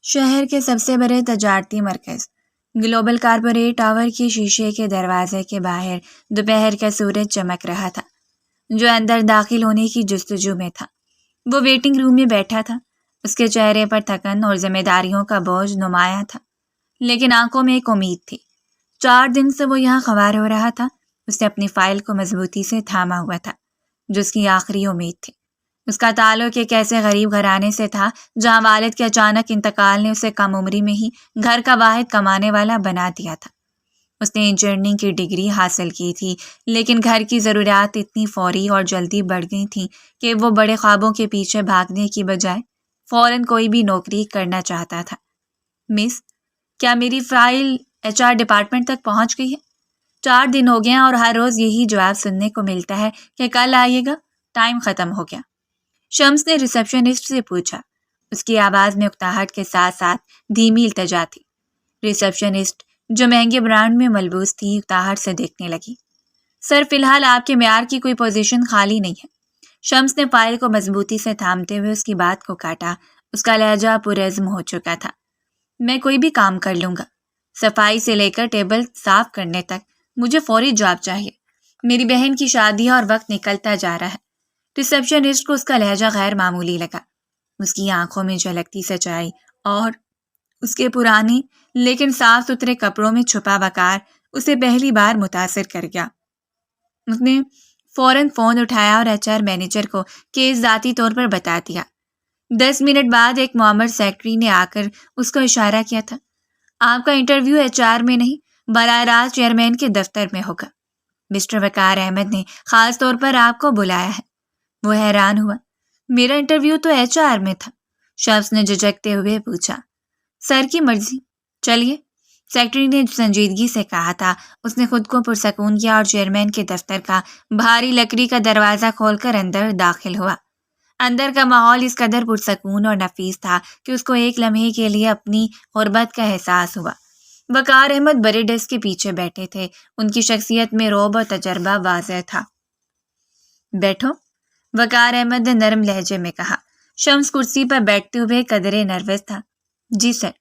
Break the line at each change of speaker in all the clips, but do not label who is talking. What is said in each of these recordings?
شہر کے سب سے بڑے تجارتی مرکز گلوبل کارپوریٹ ٹاور کی شیشے کے دروازے کے باہر دوپہر کا سورج چمک رہا تھا، جو اندر داخل ہونے کی جستجو میں تھا۔ وہ ویٹنگ روم میں بیٹھا تھا، اس کے چہرے پر تھکن اور ذمہ داریوں کا بوجھ نمایاں تھا، لیکن آنکھوں میں ایک امید تھی۔ 4 دن سے وہ یہاں خوار ہو رہا تھا، اس نے اپنی فائل کو مضبوطی سے تھاما ہوا تھا، جو اس کی آخری امید تھی۔ اس کا تعلق ایک ایسے غریب گھرانے سے تھا جہاں والد کے اچانک انتقال نے اسے کم عمری میں ہی گھر کا واحد کمانے والا بنا دیا تھا۔ اس نے انجینئرنگ کی ڈگری حاصل کی تھی، لیکن گھر کی ضروریات اتنی فوری اور جلدی بڑھ گئی تھیں کہ وہ بڑے خوابوں کے پیچھے بھاگنے کی بجائے فوراً کوئی بھی نوکری کرنا چاہتا تھا۔ مس، کیا میری فائل HR ڈپارٹمنٹ تک پہنچ گئی ہے؟ 4 دن ہو گئے ہیں اور ہر روز یہی جواب سننے کو ملتا ہے کہ کل آئیے گا، ٹائم ختم ہو گیا۔ شمس نے ریسیپشنسٹ سے پوچھا۔ اس کی آواز میں اکتاہٹ کے ساتھ ساتھ دھیمی التجا تھی۔ ریسیپشنسٹ، جو مہنگے برانڈ میں ملبوس تھی، اکتاہٹ سے دیکھنے لگی۔ سر، فی الحال آپ کے معیار کی کوئی پوزیشن خالی نہیں ہے۔ شمس نے فائل کو مضبوطی سے تھامتے ہوئے اس کی بات کو کاٹا۔ اس کا لہجہ پرعزم ہو چکا تھا۔ میں کوئی بھی کام کر لوں گا، صفائی سے لے کر ٹیبل صاف کرنے تک۔ مجھے فوری جاب چاہیے، میری بہن کی شادی ہے اور وقت نکلتا جا رہا ہے۔ ریسیپشنسٹ کو اس کا لہجہ غیر معمولی لگا۔ اس کی آنکھوں میں جھلکتی سچائی اور اس کے پرانے لیکن صاف ستھرے کپڑوں میں چھپا وقار اسے پہلی بار متاثر کر گیا۔ اس نے فوراً فون اٹھایا اور HR مینیجر کو کیس ذاتی طور پر بتا دیا۔ 10 منٹ بعد ایک معمر سیکرٹری نے آ کر اس کو اشارہ کیا تھا۔ آپ کا انٹرویو HR میں نہیں، براہ راست چیئرمین کے دفتر میں ہوگا۔ مسٹر وقار احمد نے خاص طور پر آپ کو بلایا ہے۔ وہ حیران ہوا۔ میرا انٹرویو تو HR میں تھا، شخص نے جھجکتے ہوئے پوچھا۔ سر کی مرضی، چلیے، سیکرٹری نے سنجیدگی سے کہا تھا۔ اس نے خود کو پرسکون کیا اور چیئرمین کے دفتر کا بھاری لکڑی کا دروازہ کھول کر اندر داخل ہوا۔ اندر کا ماحول اس قدر پرسکون اور نفیس تھا کہ اس کو ایک لمحے کے لیے اپنی غربت کا احساس ہوا۔ وقار احمد بڑے ڈیسک کے پیچھے بیٹھے تھے، ان کی شخصیت میں رعب اور تجربہ واضح تھا۔ بیٹھو، وقار احمد نے نرم لہجے میں کہا۔ شمس کرسی پر بیٹھتے ہوئے قدرے نروس تھا۔ جی سر،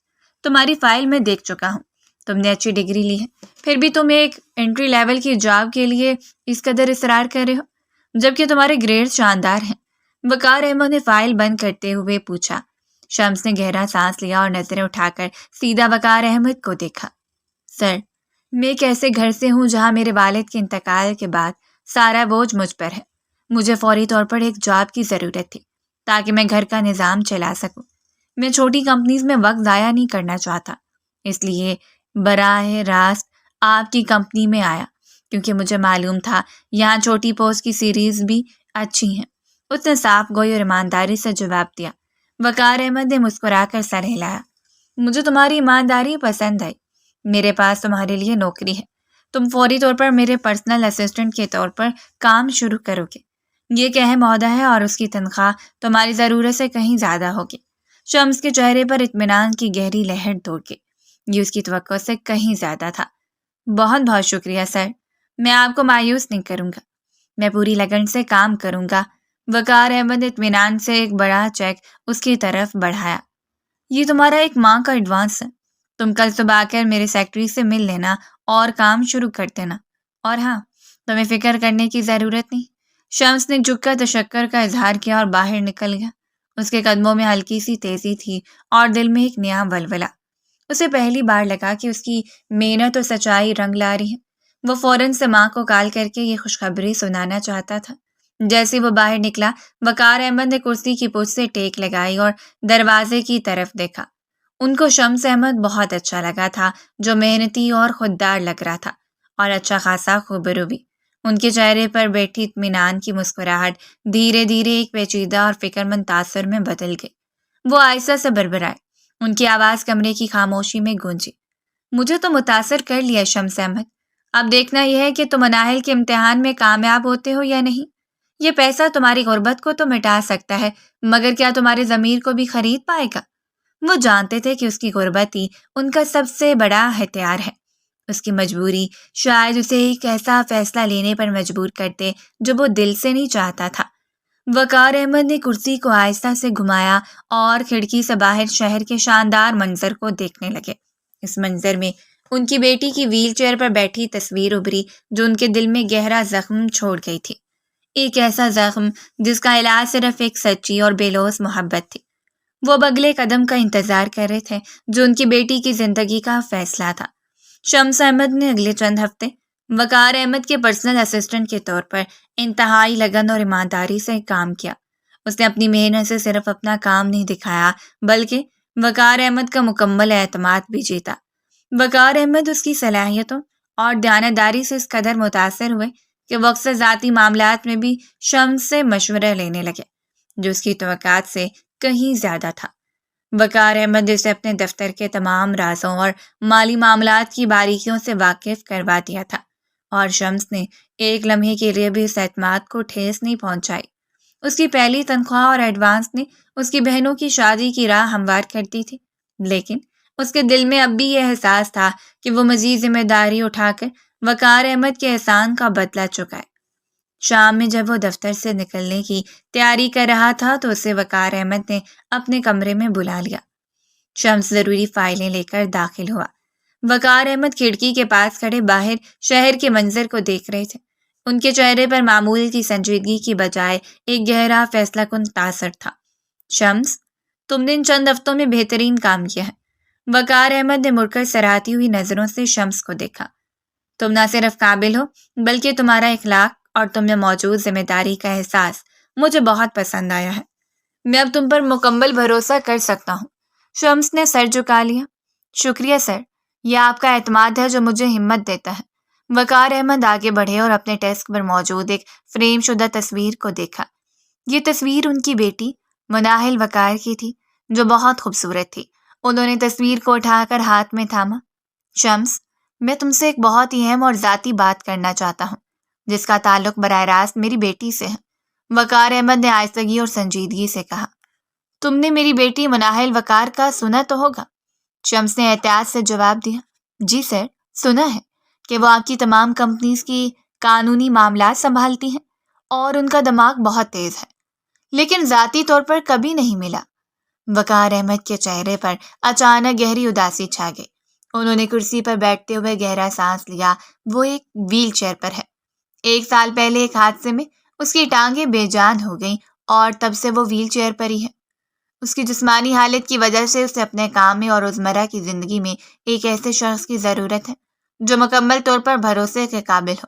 تمہاری فائل میں دیکھ چکا ہوں، تم نے اچھی ڈگری لی ہے، پھر بھی تم ایک انٹری لیول کی جاب کے لیے اس قدر اصرار کر رہے ہو، جبکہ تمہارے گریڈ شاندار ہیں۔ وقار احمد نے فائل بند کرتے ہوئے پوچھا۔ شمس نے گہرا سانس لیا اور نظریں اٹھا کر سیدھا وقار احمد کو دیکھا۔ سر، میں ایک ایسے گھر سے ہوں جہاں میرے والد کے انتقال کے بعد سارا بوجھ مجھ پر ہے۔ مجھے فوری طور پر ایک جاب کی ضرورت تھی تاکہ میں گھر کا نظام چلا سکوں۔ میں چھوٹی کمپنیز میں وقت ضائع نہیں کرنا چاہتا، اس لیے براہ راست آپ کی کمپنی میں آیا، کیونکہ مجھے معلوم تھا یہاں چھوٹی پوسٹ کی سیریز بھی اچھی ہیں۔ اس نے صاف گوئی اور ایمانداری سے جواب دیا۔ وقار احمد نے مسکرا کر سر ہلایا۔ مجھے تمہاری ایمانداری پسند آئی۔ میرے پاس تمہارے لیے نوکری ہے، تم فوری طور پر میرے پرسنل اسسٹنٹ کے طور پر کام شروع کرو گے۔ یہ ایک اہم عہدہ ہے اور اس کی تنخواہ تمہاری ضرورت سے کہیں زیادہ ہوگی۔ شمس کے چہرے پر اطمینان کی گہری لہر دوڑ گئی۔ یہ اس کی توقع سے کہیں زیادہ تھا۔ بہت بہت شکریہ سر، میں آپ کو مایوس نہیں کروں گا، میں پوری لگن سے کام کروں گا۔ وقار احمد نے اطمینان سے ایک بڑا چیک اس کی طرف بڑھایا۔ یہ تمہارا 1 ماہ کا ایڈوانس ہے، تم کل صبح آ کر میرے سیکرٹری سے مل لینا اور کام شروع کر دینا۔ اور ہاں، تمہیں فکر کرنے کی ضرورت نہیں۔ شمس نے جھک کر تشکر کا اظہار کیا اور باہر نکل گیا۔ اس کے قدموں میں ہلکی سی تیزی تھی اور دل میں ایک نیا ولولہ۔ اسے پہلی بار لگا کہ اس کی محنت اور سچائی رنگ لا رہی ہے۔ وہ فوراً سے ماں کو کال کر کے یہ خوشخبری سنانا چاہتا تھا۔ جیسے وہ باہر نکلا، وقار احمد نے کرسی کی پشت سے ٹیک لگائی اور دروازے کی طرف دیکھا۔ ان کو شمس احمد بہت اچھا لگا تھا، جو محنتی اور خوددار لگ رہا تھا، اور اچھا خاصا خوبرو بھی۔ ان کے چہرے پر بیٹھی اطمینان کی مسکراہٹ دھیرے دھیرے ایک پیچیدہ اور فکر مند تاثر میں بدل گئی۔ وہ آہستہ سے بڑبڑائے، ان کی آواز کمرے کی خاموشی میں گونجی۔ مجھے تو متاثر کر لیا شمس احمد، اب دیکھنا یہ ہے کہ تم مناہل کے امتحان میں کامیاب ہوتے ہو یا نہیں۔ یہ پیسہ تمہاری غربت کو تو مٹا سکتا ہے، مگر کیا تمہارے ضمیر کو بھی خرید پائے گا؟ وہ جانتے تھے کہ اس کی غربت ہی ان کا سب سے بڑا ہتھیار ہے۔ اس کی مجبوری شاید اسے ایک ایسا فیصلہ لینے پر مجبور کرتے جو وہ دل سے نہیں چاہتا تھا۔ وقار احمد نے کرسی کو آہستہ سے گھمایا اور کھڑکی سے باہر شہر کے شاندار منظر کو دیکھنے لگے۔ اس منظر میں ان کی بیٹی کی ویل چیئر پر بیٹھی تصویر ابھری جو ان کے دل میں گہرا زخم چھوڑ گئی تھی، ایک ایسا زخم جس کا علاج صرف ایک سچی اور بے لوث محبت تھی۔ وہ اب اگلے قدم کا انتظار کر رہے تھے جو ان کی بیٹی کی زندگی کا فیصلہ تھا۔ شمس احمد نے اگلے چند ہفتے وقار احمد کے پرسنل اسسٹنٹ کے طور پر انتہائی لگن اور ایمانداری سے کام کیا۔ اس نے اپنی محنت سے صرف اپنا کام نہیں دکھایا بلکہ وقار احمد کا مکمل اعتماد بھی جیتا۔ وقار احمد اس کی صلاحیتوں اور دیانتداری سے اس قدر متاثر ہوئے کہ وہ اکثر ذاتی معاملات میں بھی شمس سے مشورہ لینے لگے، جو اس کی توقعات سے کہیں زیادہ تھا۔ وقار احمد جسے اپنے دفتر کے تمام رازوں اور مالی معاملات کی باریکیوں سے واقف کروا دیا تھا، اور شمس نے ایک لمحے کے لیے بھی اس اعتماد کو ٹھیس نہیں پہنچائی۔ اس کی پہلی تنخواہ اور ایڈوانس نے اس کی بہنوں کی شادی کی راہ ہموار کر دی تھی، لیکن اس کے دل میں اب بھی یہ احساس تھا کہ وہ مزید ذمہ داری اٹھا کر وقار احمد کے احسان کا بدلہ چکائے۔ شام میں جب وہ دفتر سے نکلنے کی تیاری کر رہا تھا تو اسے وقار احمد نے اپنے کمرے میں بلا لیا۔ شمس ضروری فائلیں لے کر داخل ہوا۔ وقار احمد کھڑکی کے پاس کھڑے باہر شہر کے منظر کو دیکھ رہے تھے۔ ان کے چہرے پر معمول کی سنجیدگی کی بجائے ایک گہرا فیصلہ کن تاثر تھا۔ شمس، تم نے ان چند ہفتوں میں بہترین کام کیا ہے۔ وقار احمد نے مڑ کر سراہتی ہوئی نظروں سے شمس کو دیکھا۔ تم نہ صرف قابل ہو بلکہ تمہارا اخلاق اور تم میں موجود ذمہ داری کا احساس مجھے بہت پسند آیا ہے۔ میں اب تم پر مکمل بھروسہ کر سکتا ہوں۔ شمس نے سر جھکا لیا۔ شکریہ سر، یہ آپ کا اعتماد ہے جو مجھے ہمت دیتا ہے۔ وقار احمد آگے بڑھے اور اپنے ڈیسک پر موجود ایک فریم شدہ تصویر کو دیکھا۔ یہ تصویر ان کی بیٹی مناحل وقار کی تھی جو بہت خوبصورت تھی۔ انہوں نے تصویر کو اٹھا کر ہاتھ میں تھاما۔ شمس، میں تم سے ایک بہت ہی اہم اور ذاتی بات کرنا چاہتا ہوں جس کا تعلق براہ راست میری بیٹی سے ہے۔ وقار احمد نے آہستگی اور سنجیدگی سے کہا۔ تم نے میری بیٹی مناحل وقار کا سنا تو ہوگا؟ شمس نے احتیاط سے جواب دیا۔ جی سر، سنا ہے کہ وہ آپ کی تمام کمپنیز کی قانونی معاملات سنبھالتی ہیں اور ان کا دماغ بہت تیز ہے، لیکن ذاتی طور پر کبھی نہیں ملا۔ وقار احمد کے چہرے پر اچانک گہری اداسی چھا گئی۔ انہوں نے کرسی پر بیٹھتے ہوئے گہرا سانس لیا۔ وہ ایک ویل چیئر پر ہے۔ 1 سال پہلے ایک حادثے میں اس کی ٹانگیں بے جان ہو گئیں اور تب سے وہ ویل چیئر پر ہی ہے۔ اس کی جسمانی حالت کی وجہ سے اسے اپنے کام میں اور روزمرہ کی زندگی میں ایک ایسے شخص کی ضرورت ہے جو مکمل طور پر بھروسے کے قابل ہو۔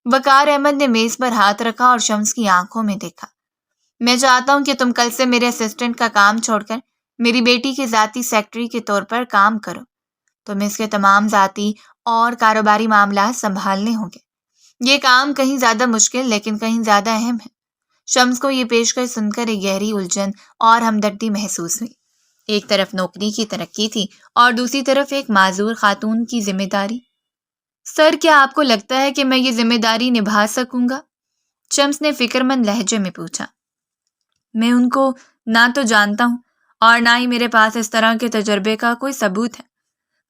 وقار احمد نے میز پر ہاتھ رکھا اور شمس کی آنکھوں میں دیکھا۔ میں چاہتا ہوں کہ تم کل سے میرے اسسٹنٹ کا کام چھوڑ کر میری بیٹی کے ذاتی سیکرٹری کے طور پر کام کرو۔ تمہیں اس کے تمام ذاتی اور کاروباری معاملات سنبھالنے ہوں گے۔ یہ کام کہیں زیادہ مشکل لیکن کہیں زیادہ اہم ہے۔ شمس کو یہ پیشکش سن کر ایک گہری الجھن اور ہمدردی محسوس ہوئی۔ ایک طرف نوکری کی ترقی تھی اور دوسری طرف ایک معذور خاتون کی ذمہ داری۔ سر، کیا آپ کو لگتا ہے کہ میں یہ ذمہ داری نبھا سکوں گا؟ شمس نے فکر مند لہجے میں پوچھا۔ میں ان کو نہ تو جانتا ہوں اور نہ ہی میرے پاس اس طرح کے تجربے کا کوئی ثبوت ہے۔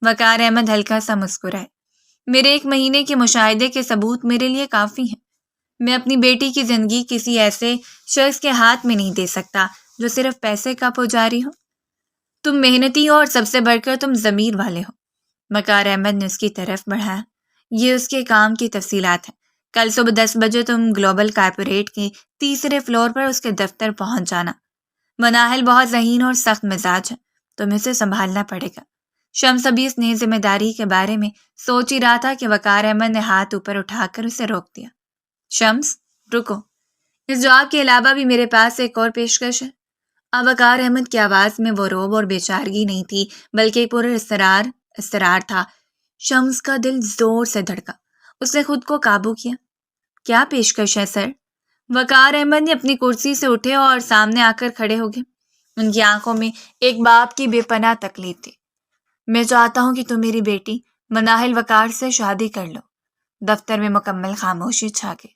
وقار احمد ہلکا سا مسکرائے۔ میرے 1 مہینے کے مشاہدے کے ثبوت میرے لیے کافی ہیں۔ میں اپنی بیٹی کی زندگی کسی ایسے شخص کے ہاتھ میں نہیں دے سکتا جو صرف پیسے کا پجاری ہو۔ تم محنتی ہو اور سب سے بڑھ کر تم ضمیر والے ہو۔ وقار احمد نے اس کی طرف بڑھایا۔ یہ اس کے کام کی تفصیلات ہیں۔ کل صبح 10 بجے تم گلوبل کارپوریٹ کے 3 فلور پر اس کے دفتر پہنچ جانا۔ مناحل بہت ذہین اور سخت مزاج ہے، تمہیں اسے سنبھالنا پڑے گا۔ شمس ابھی اس نئی ذمہ داری کے بارے میں سوچ ہی رہا تھا کہ وقار احمد نے ہاتھ اوپر اٹھا کر اسے روک دیا۔ شمس، رکو، اس جواب کے علاوہ بھی میرے پاس ایک اور پیشکش ہے۔ اب وقار احمد کی آواز میں وہ روب اور بے چارگی نہیں تھی بلکہ ایک پورا اصرار تھا۔ شمس کا دل زور سے دھڑکا۔ اس نے خود کو قابو کیا۔ کیا پیشکش ہے سر؟ وقار احمد نے اپنی کرسی سے اٹھے اور سامنے آ کر کھڑے ہو گئے۔ ان کی آنکھوں میں ایک باپ کی بے پناہ تکلیف تھی۔ میں چاہتا ہوں کہ تم میری بیٹی مناحل وقار سے شادی کر لو۔ دفتر میں مکمل خاموشی چھا گئی۔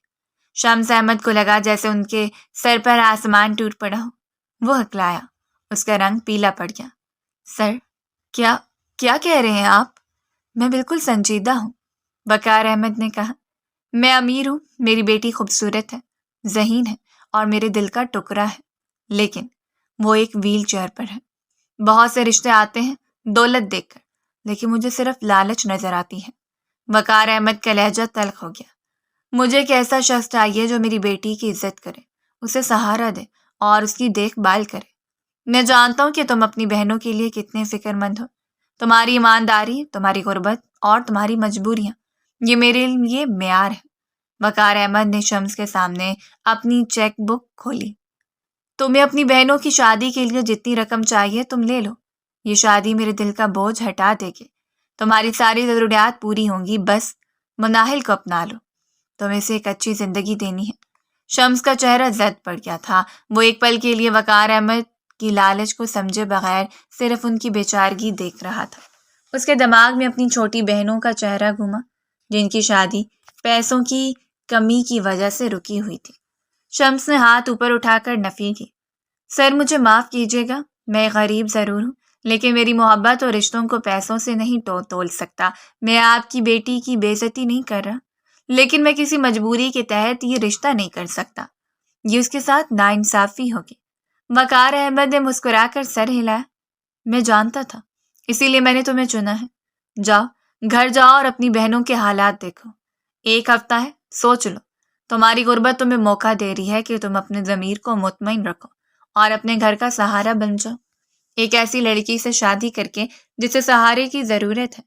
شمس احمد کو لگا جیسے ان کے سر پر آسمان ٹوٹ پڑا ہو۔ وہ ہکلایا۔ اس کا رنگ پیلا پڑ گیا۔ سر، کیا کہہ رہے ہیں آپ؟ میں بالکل سنجیدہ ہوں، وقار احمد نے کہا۔ میں امیر ہوں، میری بیٹی خوبصورت ہے، ذہین ہے اور میرے دل کا ٹکڑا ہے، لیکن وہ ایک ویل چیئر پر ہے۔ بہت سے رشتے آتے ہیں دولت دیکھ کر، لیکن مجھے صرف لالچ نظر آتی ہے۔ وقار احمد کا لہجہ تلخ ہو گیا۔ مجھے ایک ایسا شخص چاہیے جو میری بیٹی کی عزت کرے، اسے سہارا دے اور اس کی دیکھ بھال کرے۔ میں جانتا ہوں کہ تم اپنی بہنوں کے لیے کتنے فکر مند ہو۔ تمہاری ایمانداری، تمہاری غربت اور تمہاری مجبوریاں، یہ میرے لیے معیار ہے۔ وقار احمد نے شمس کے سامنے اپنی چیک بک کھولی۔ تمہیں اپنی بہنوں کی شادی کے لیے جتنی رقم چاہیے تم لے لو۔ یہ شادی میرے دل کا بوجھ ہٹا دے گی، تمہاری ساری ضروریات پوری ہوں گی، بس مناہل کو اپنا لو۔ تمہیں اسے ایک اچھی زندگی دینی ہے۔ شمس کا چہرہ زد پڑ گیا تھا۔ وہ ایک پل کے لیے وقار احمد کی لالچ کو سمجھے بغیر صرف ان کی بیچارگی دیکھ رہا تھا۔ اس کے دماغ میں اپنی چھوٹی بہنوں کا چہرہ گھوما، جن کی شادی پیسوں کی کمی کی وجہ سے رکی ہوئی تھی۔ شمس نے ہاتھ اوپر اٹھا کر نفی کی۔ سر، مجھے معاف کیجیے گا، میں غریب ضرور ہوں، لیکن میری محبت اور رشتوں کو پیسوں سے نہیں تول سکتا۔ میں آپ کی بیٹی کی بے عزتی نہیں کر رہا، لیکن میں کسی مجبوری کے تحت یہ رشتہ نہیں کر سکتا۔ یہ اس کے ساتھ ناانصافی ہوگی۔ وقار احمد نے مسکرا کر سر ہلایا۔ میں جانتا تھا، اسی لیے میں نے تمہیں چنا ہے۔ جاؤ، گھر جاؤ اور اپنی بہنوں کے حالات دیکھو۔ ایک ہفتہ ہے، سوچ لو۔ تمہاری غربت تمہیں موقع دے رہی ہے کہ تم اپنے ضمیر کو مطمئن رکھو اور اپنے گھر کا سہارا بن جاؤ، ایک ایسی لڑکی سے شادی کر کے جسے سہارے کی ضرورت ہے۔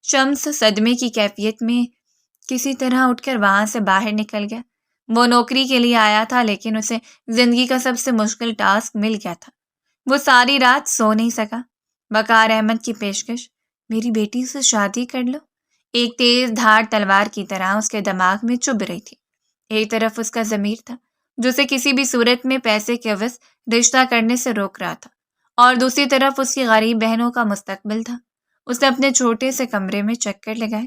شمس صدمے کی کیفیت میں کسی طرح اٹھ کر وہاں سے باہر نکل گیا۔ وہ نوکری کے لیے آیا تھا، لیکن اسے زندگی کا سب سے مشکل ٹاسک مل گیا تھا۔ وہ ساری رات سو نہیں سکا۔ وقار احمد کی پیشکش، میری بیٹی سے شادی کر لو، ایک تیز دھار تلوار کی طرح اس کے دماغ میں چبھ رہی تھی۔ ایک طرف اس کا ضمیر تھا جو اسے کسی بھی صورت میں پیسے کے عوض رشتہ کرنے سے روک رہا تھا، اور دوسری طرف اس کی غریب بہنوں کا مستقبل تھا۔ اس نے اپنے چھوٹے سے کمرے میں چکر لگائے،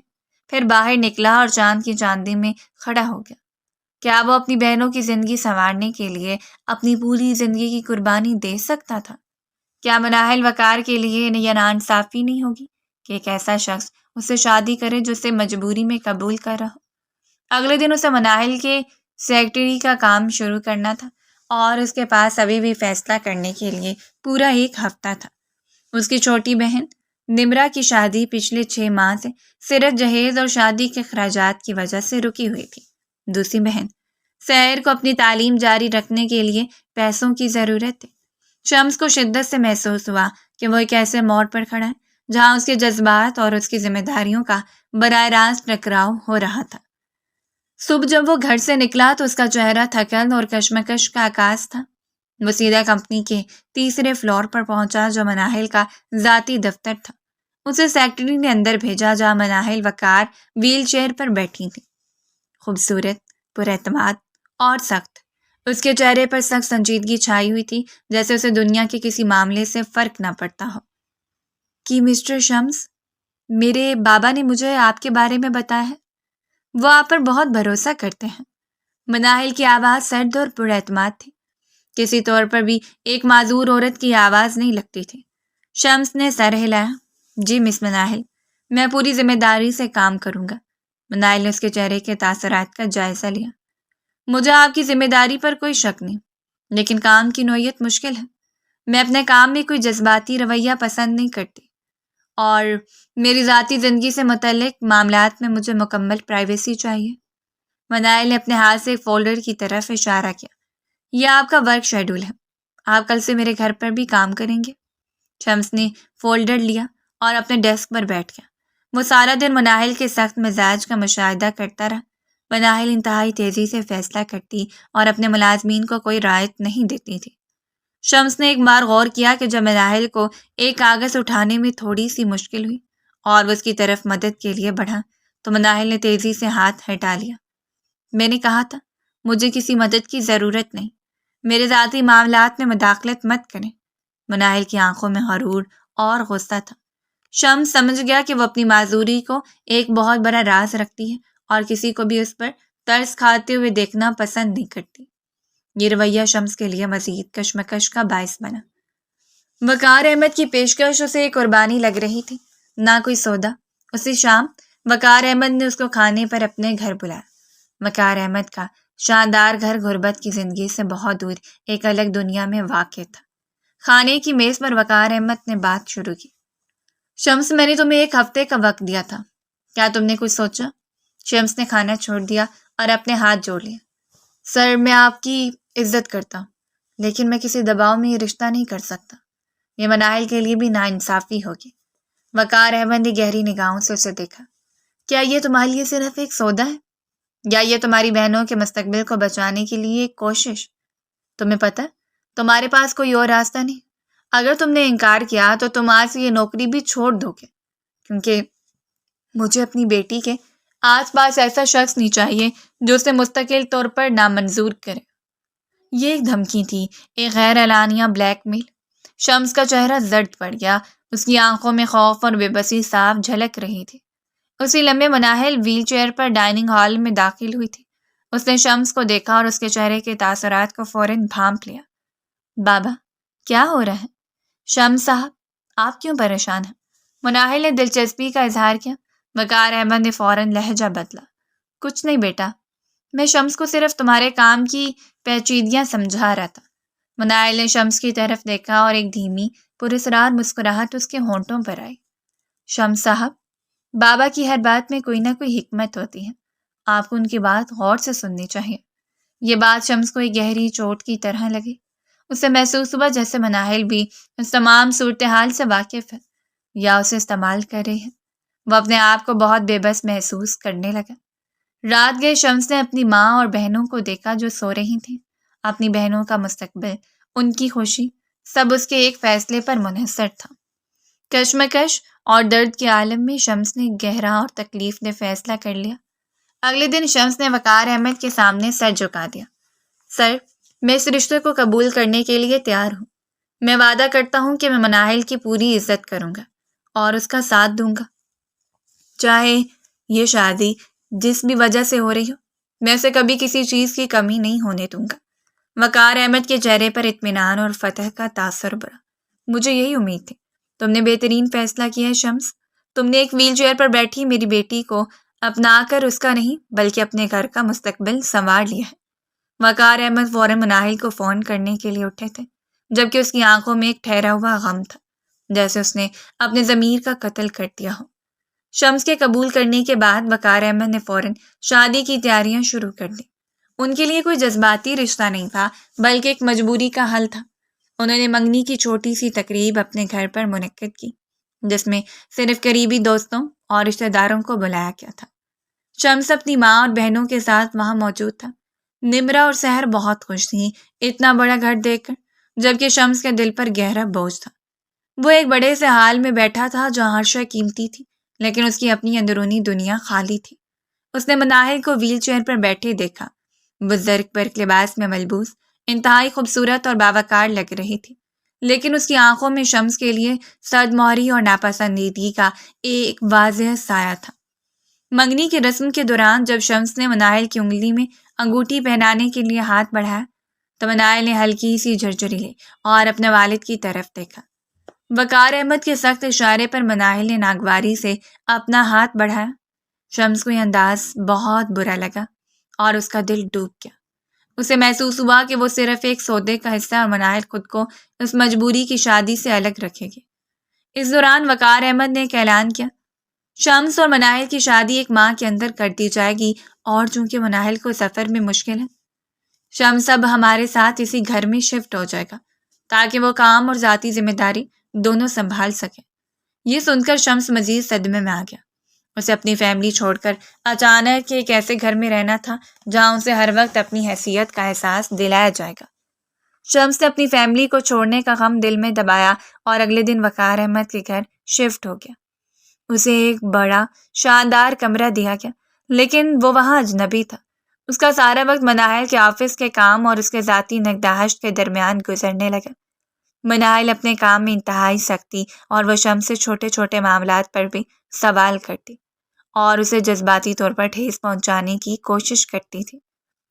پھر باہر نکلا اور چاند کی چاندنی میں کھڑا ہو گیا۔ کیا وہ اپنی بہنوں کی زندگی سنوارنے کے لیے اپنی پوری زندگی کی قربانی دے سکتا تھا؟ کیا مناہل وقار کے لیے یہ ناانصافی نہیں ہوگی کہ ایک ایسا شخص اس سے شادی کرے جو اسے مجبوری میں قبول کر رہا ہو؟ اگلے دن اسے مناہل کے سیکرٹری کا کام شروع کرنا تھا، اور اس کے پاس ابھی بھی فیصلہ کرنے کے لیے پورا ایک ہفتہ تھا۔ اس کی چھوٹی بہن نمرا کی شادی پچھلے 6 ماہ سے صرف جہیز اور شادی کے اخراجات کی وجہ سے رکی ہوئی تھی۔ دوسری بہن سحر کو اپنی تعلیم جاری رکھنے کے لیے پیسوں کی ضرورت تھی۔ شمس کو شدت سے محسوس ہوا کہ وہ ایک ایسے موڑ پر کھڑا ہے جہاں اس کے جذبات اور اس کی ذمہ داریوں کا براہ راست ٹکراؤ ہو رہا تھا۔ صبح جب وہ گھر سے نکلا تو اس کا چہرہ تھکن اور کشمکش کا عکاس تھا۔ وہ سیدھا کمپنی کے 3 فلور پر پہنچا جو مناہل کا ذاتی دفتر تھا۔ اسے سیکرٹری نے اندر بھیجا جہاں مناہل وقار ویل چیئر پر بیٹھی تھی، خوبصورت، پر اعتماد اور سخت۔ اس کے چہرے پر سخت سنجیدگی چھائی ہوئی تھی، جیسے اسے دنیا کے کسی معاملے سے فرق نہ پڑتا ہو۔ کہ مسٹر شمس، میرے بابا نے مجھے آپ کے بارے میں بتایا ہے، وہ آپ پر بہت بھروسہ کرتے ہیں۔ مناہل کی آواز سرد اور پر اعتماد تھی، کسی طور پر بھی ایک معذور عورت کی آواز نہیں لگتی تھی۔ شمس نے سر ہلایا۔ جی مس مناہل، میں پوری ذمہ داری سے کام کروں گا۔ مناہل نے اس کے چہرے کے تاثرات کا جائزہ لیا۔ مجھے آپ کی ذمہ داری پر کوئی شک نہیں، لیکن کام کی نوعیت مشکل ہے۔ میں اپنے کام میں کوئی جذباتی رویہ پسند نہیں کرتی، اور میری ذاتی زندگی سے متعلق معاملات میں مجھے مکمل پرائیویسی چاہیے۔ مناہل نے اپنے ہاتھ سے ایک فولڈر کی طرف اشارہ کیا۔ یہ آپ کا ورک شیڈول ہے، آپ کل سے میرے گھر پر بھی کام کریں گے۔ شمس نے فولڈر لیا اور اپنے ڈیسک پر بیٹھ گیا۔ وہ سارا دن مناہل کے سخت مزاج کا مشاہدہ کرتا رہا۔ مناہل انتہائی تیزی سے فیصلہ کرتی اور اپنے ملازمین کو کوئی رعایت نہیں دیتی تھی۔ شمس نے ایک بار غور کیا کہ جب مناہل کو ایک کاغذ اٹھانے میں تھوڑی سی مشکل ہوئی اور وہ اس کی طرف مدد کے لیے بڑھا تو مناہل نے تیزی سے ہاتھ ہٹا لیا۔ میں نے کہا تھا مجھے کسی مدد کی ضرورت نہیں، میرے ذاتی معاملات میں مداخلت مت کریں۔ مناہل کی آنکھوں میں غرور اور غصہ تھا۔ شمس سمجھ گیا کہ وہ اپنی معذوری کو ایک بہت بڑا راز رکھتی ہے اور کسی کو بھی اس پر ترس کھاتے ہوئے دیکھنا پسند نہیں کرتی۔ یہ رویہ شمس کے لیے مزید کشمکش کا باعث بنا۔ وقار احمد کی پیشکش اسے ایک قربانی لگ رہی تھی، نہ کوئی سودا۔ اسی شام وقار احمد نے اس کو کھانے پر اپنے گھر بلایا۔ وقار احمد کا شاندار گھر غربت کی زندگی سے بہت دور ایک الگ دنیا میں واقع تھا۔ کھانے کی میز پر وقار احمد نے بات شروع کی۔ شمس، میں نے تمہیں 1 ہفتے کا وقت دیا تھا، کیا تم نے کچھ سوچا؟ شمس نے کھانا چھوڑ دیا اور اپنے ہاتھ جوڑ لیے۔ سر، میں آپ کی عزت کرتا ہوں، لیکن میں کسی دباؤ میں یہ رشتہ نہیں کر سکتا۔ یہ مناہل کے لیے بھی ناانصافی ہوگی۔ وقار احمد نے گہری نگاہوں سے اسے دیکھا۔ کیا یہ تمہارے لیے صرف ایک سودا ہے، یا یہ تمہاری بہنوں کے مستقبل کو بچانے کے لیے ایک کوشش؟ تمہیں پتہ ہے تمہارے پاس کوئی اور راستہ نہیں۔ اگر تم نے انکار کیا تو تم آج سے یہ نوکری بھی چھوڑ دو گے، کیونکہ مجھے اپنی بیٹی کے آس پاس ایسا شخص نہیں چاہیے جو اسے مستقل طور پر نامنظور کرے۔ یہ ایک دھمکی تھی، ایک غیر اعلانیہ بلیک میل۔ شمس کا چہرہ زرد پڑ گیا، اس کی آنکھوں میں خوف اور بے بسی صاف جھلک رہی تھی۔ اسی لمحے مناہل ویل چیئر پر ڈائننگ ہال میں داخل ہوئی تھی۔ اس نے شمس کو دیکھا اور اس کے چہرے کے تاثرات کو فوراً بھانپ لیا۔ بابا، کیا ہو رہا ہے؟ شمس صاحب، آپ کیوں پریشان ہیں؟ مناہل نے دلچسپی کا اظہار کیا۔ وقار احمد نے فوراً لہجہ بدلا۔ کچھ نہیں بیٹا، میں شمس کو صرف تمہارے کام کی پیچیدگیاں سمجھا رہا تھا۔ مناہل نے شمس کی طرف دیکھا اور ایک دھیمی پراسرار مسکراہٹ اس کے ہونٹوں پر آئی۔ شمس صاحب، بابا کی ہر بات میں کوئی نہ کوئی حکمت ہوتی ہے، آپ کو ان کی بات غور سے سننی چاہیے۔ یہ بات شمس کو ایک گہری چوٹ کی طرح لگی۔ اسے محسوس ہوا جیسے مناہل بھی اس تمام صورتحال سے واقف ہے، یا اسے استعمال کر رہی ہے۔ وہ اپنے آپ کو بہت بے بس محسوس کرنے لگا۔ رات گئے شمس نے اپنی ماں اور بہنوں کو دیکھا جو سو رہی تھیں۔ اپنی بہنوں کا مستقبل، ان کی خوشی، سب اس کے ایک فیصلے پر منحصر تھا۔ کشمکش اور درد کے عالم میں شمس نے گہرا اور تکلیف دہ فیصلہ کر لیا۔ اگلے دن شمس نے وقار احمد کے سامنے سر جھکا دیا۔ سر، میں اس رشتے کو قبول کرنے کے لیے تیار ہوں۔ میں وعدہ کرتا ہوں کہ میں مناہل کی پوری عزت کروں گا اور اس کا ساتھ دوں گا، چاہے یہ شادی جس بھی وجہ سے ہو رہی ہو۔ میں اسے کبھی کسی چیز کی کمی نہیں ہونے دوں گا۔ وقار احمد کے چہرے پر اطمینان اور فتح کا تاثر بڑھا۔ مجھے یہی امید تھی۔ تم نے بہترین فیصلہ کیا ہے شمس۔ تم نے ایک ویل چیئر پر بیٹھی میری بیٹی کو اپنا کر اس کا نہیں بلکہ اپنے گھر کا مستقبل سنوار لیا ہے۔ وقار احمد فوراً مناہل کو فون کرنے کے لیے اٹھے تھے، جبکہ اس کی آنکھوں میں ایک ٹھہرا ہوا غم تھا، جیسے اس نے اپنے ضمیر کا قتل کر دیا ہو۔ شمس کے قبول کرنے کے بعد وقار احمد نے فوراً شادی کی تیاریاں شروع کر دیں۔ ان کے لیے کوئی جذباتی رشتہ نہیں تھا، بلکہ ایک مجبوری کا حل تھا۔ انہوں نے منگنی کی چھوٹی سی تقریب اپنے گھر پر منعقد کی، جس میں صرف قریبی دوستوں اور رشتہ داروں کو بلایا گیا تھا۔ شمس اپنی ماں اور بہنوں کے ساتھ وہاں موجود تھا۔ نمرا اور سحر بہت خوش تھیں اتنا بڑا گھر دیکھ کر، جبکہ شمس کے دل پر گہرا بوجھ تھا۔ وہ ایک بڑے سے ہال میں بیٹھا تھا جہاں ہر شے قیمتی تھی، لیکن اس کی اپنی اندرونی دنیا خالی تھی۔ اس نے مناہل کو ویل چیئر پر بیٹھے دیکھا۔ وہ زرق برق لباس میں ملبوس انتہائی خوبصورت اور باوقار لگ رہی تھی، لیکن اس کی آنکھوں میں شمس کے لیے سرد مہری اور ناپسندیدگی کا ایک واضح سایہ تھا۔ منگنی کی رسم کے دوران جب شمس نے مناہل کی انگلی میں انگوٹھی پہنانے کے لیے ہاتھ بڑھایا تو مناہل نے ہلکی سی جھرجھری لی اور اپنے والد کی طرف دیکھا۔ وقار احمد کے سخت اشارے پر مناہل نے ناگواری سے اپنا ہاتھ بڑھایا۔ شمس کو یہ انداز بہت برا لگا اور اس کا دل ڈوب گیا۔ اسے محسوس ہوا کہ وہ صرف ایک سودے کا حصہ اور مناہل خود کو اس مجبوری کی شادی سے الگ رکھے گی۔ اس دوران وقار احمد نے ایک اعلان کیا، شمس اور مناہل کی شادی 1 ماہ کے اندر کر دی جائے گی، اور چونکہ مناہل کو سفر میں مشکل ہے، شمس اب ہمارے ساتھ اسی گھر میں شفٹ ہو جائے گا تاکہ وہ کام اور ذاتی ذمہ داری دونوں سنبھال سکے۔ یہ سن کر شمس مزید صدمے میں آ گیا۔ اسے اپنی فیملی چھوڑ کر اچانک ایک ایسے گھر میں رہنا تھا جہاں اسے ہر وقت اپنی حیثیت کا احساس دلایا جائے گا۔ شمس نے اپنی فیملی کو چھوڑنے کا غم دل میں دبایا اور اگلے دن وقار احمد کے گھر شفٹ ہو گیا۔ اسے ایک بڑا شاندار کمرہ دیا گیا، لیکن وہ وہاں اجنبی تھا۔ اس کا سارا وقت مناہل کے آفس کے کام اور اس کے ذاتی نگہداشت کے درمیان گزرنے لگا۔ مناہل اپنے کام میں انتہائی سختی اور وہ شمس سے چھوٹے چھوٹے معاملات پر بھی سوال کرتی اور اسے جذباتی طور پر ٹھیس پہنچانے کی کوشش کرتی تھی۔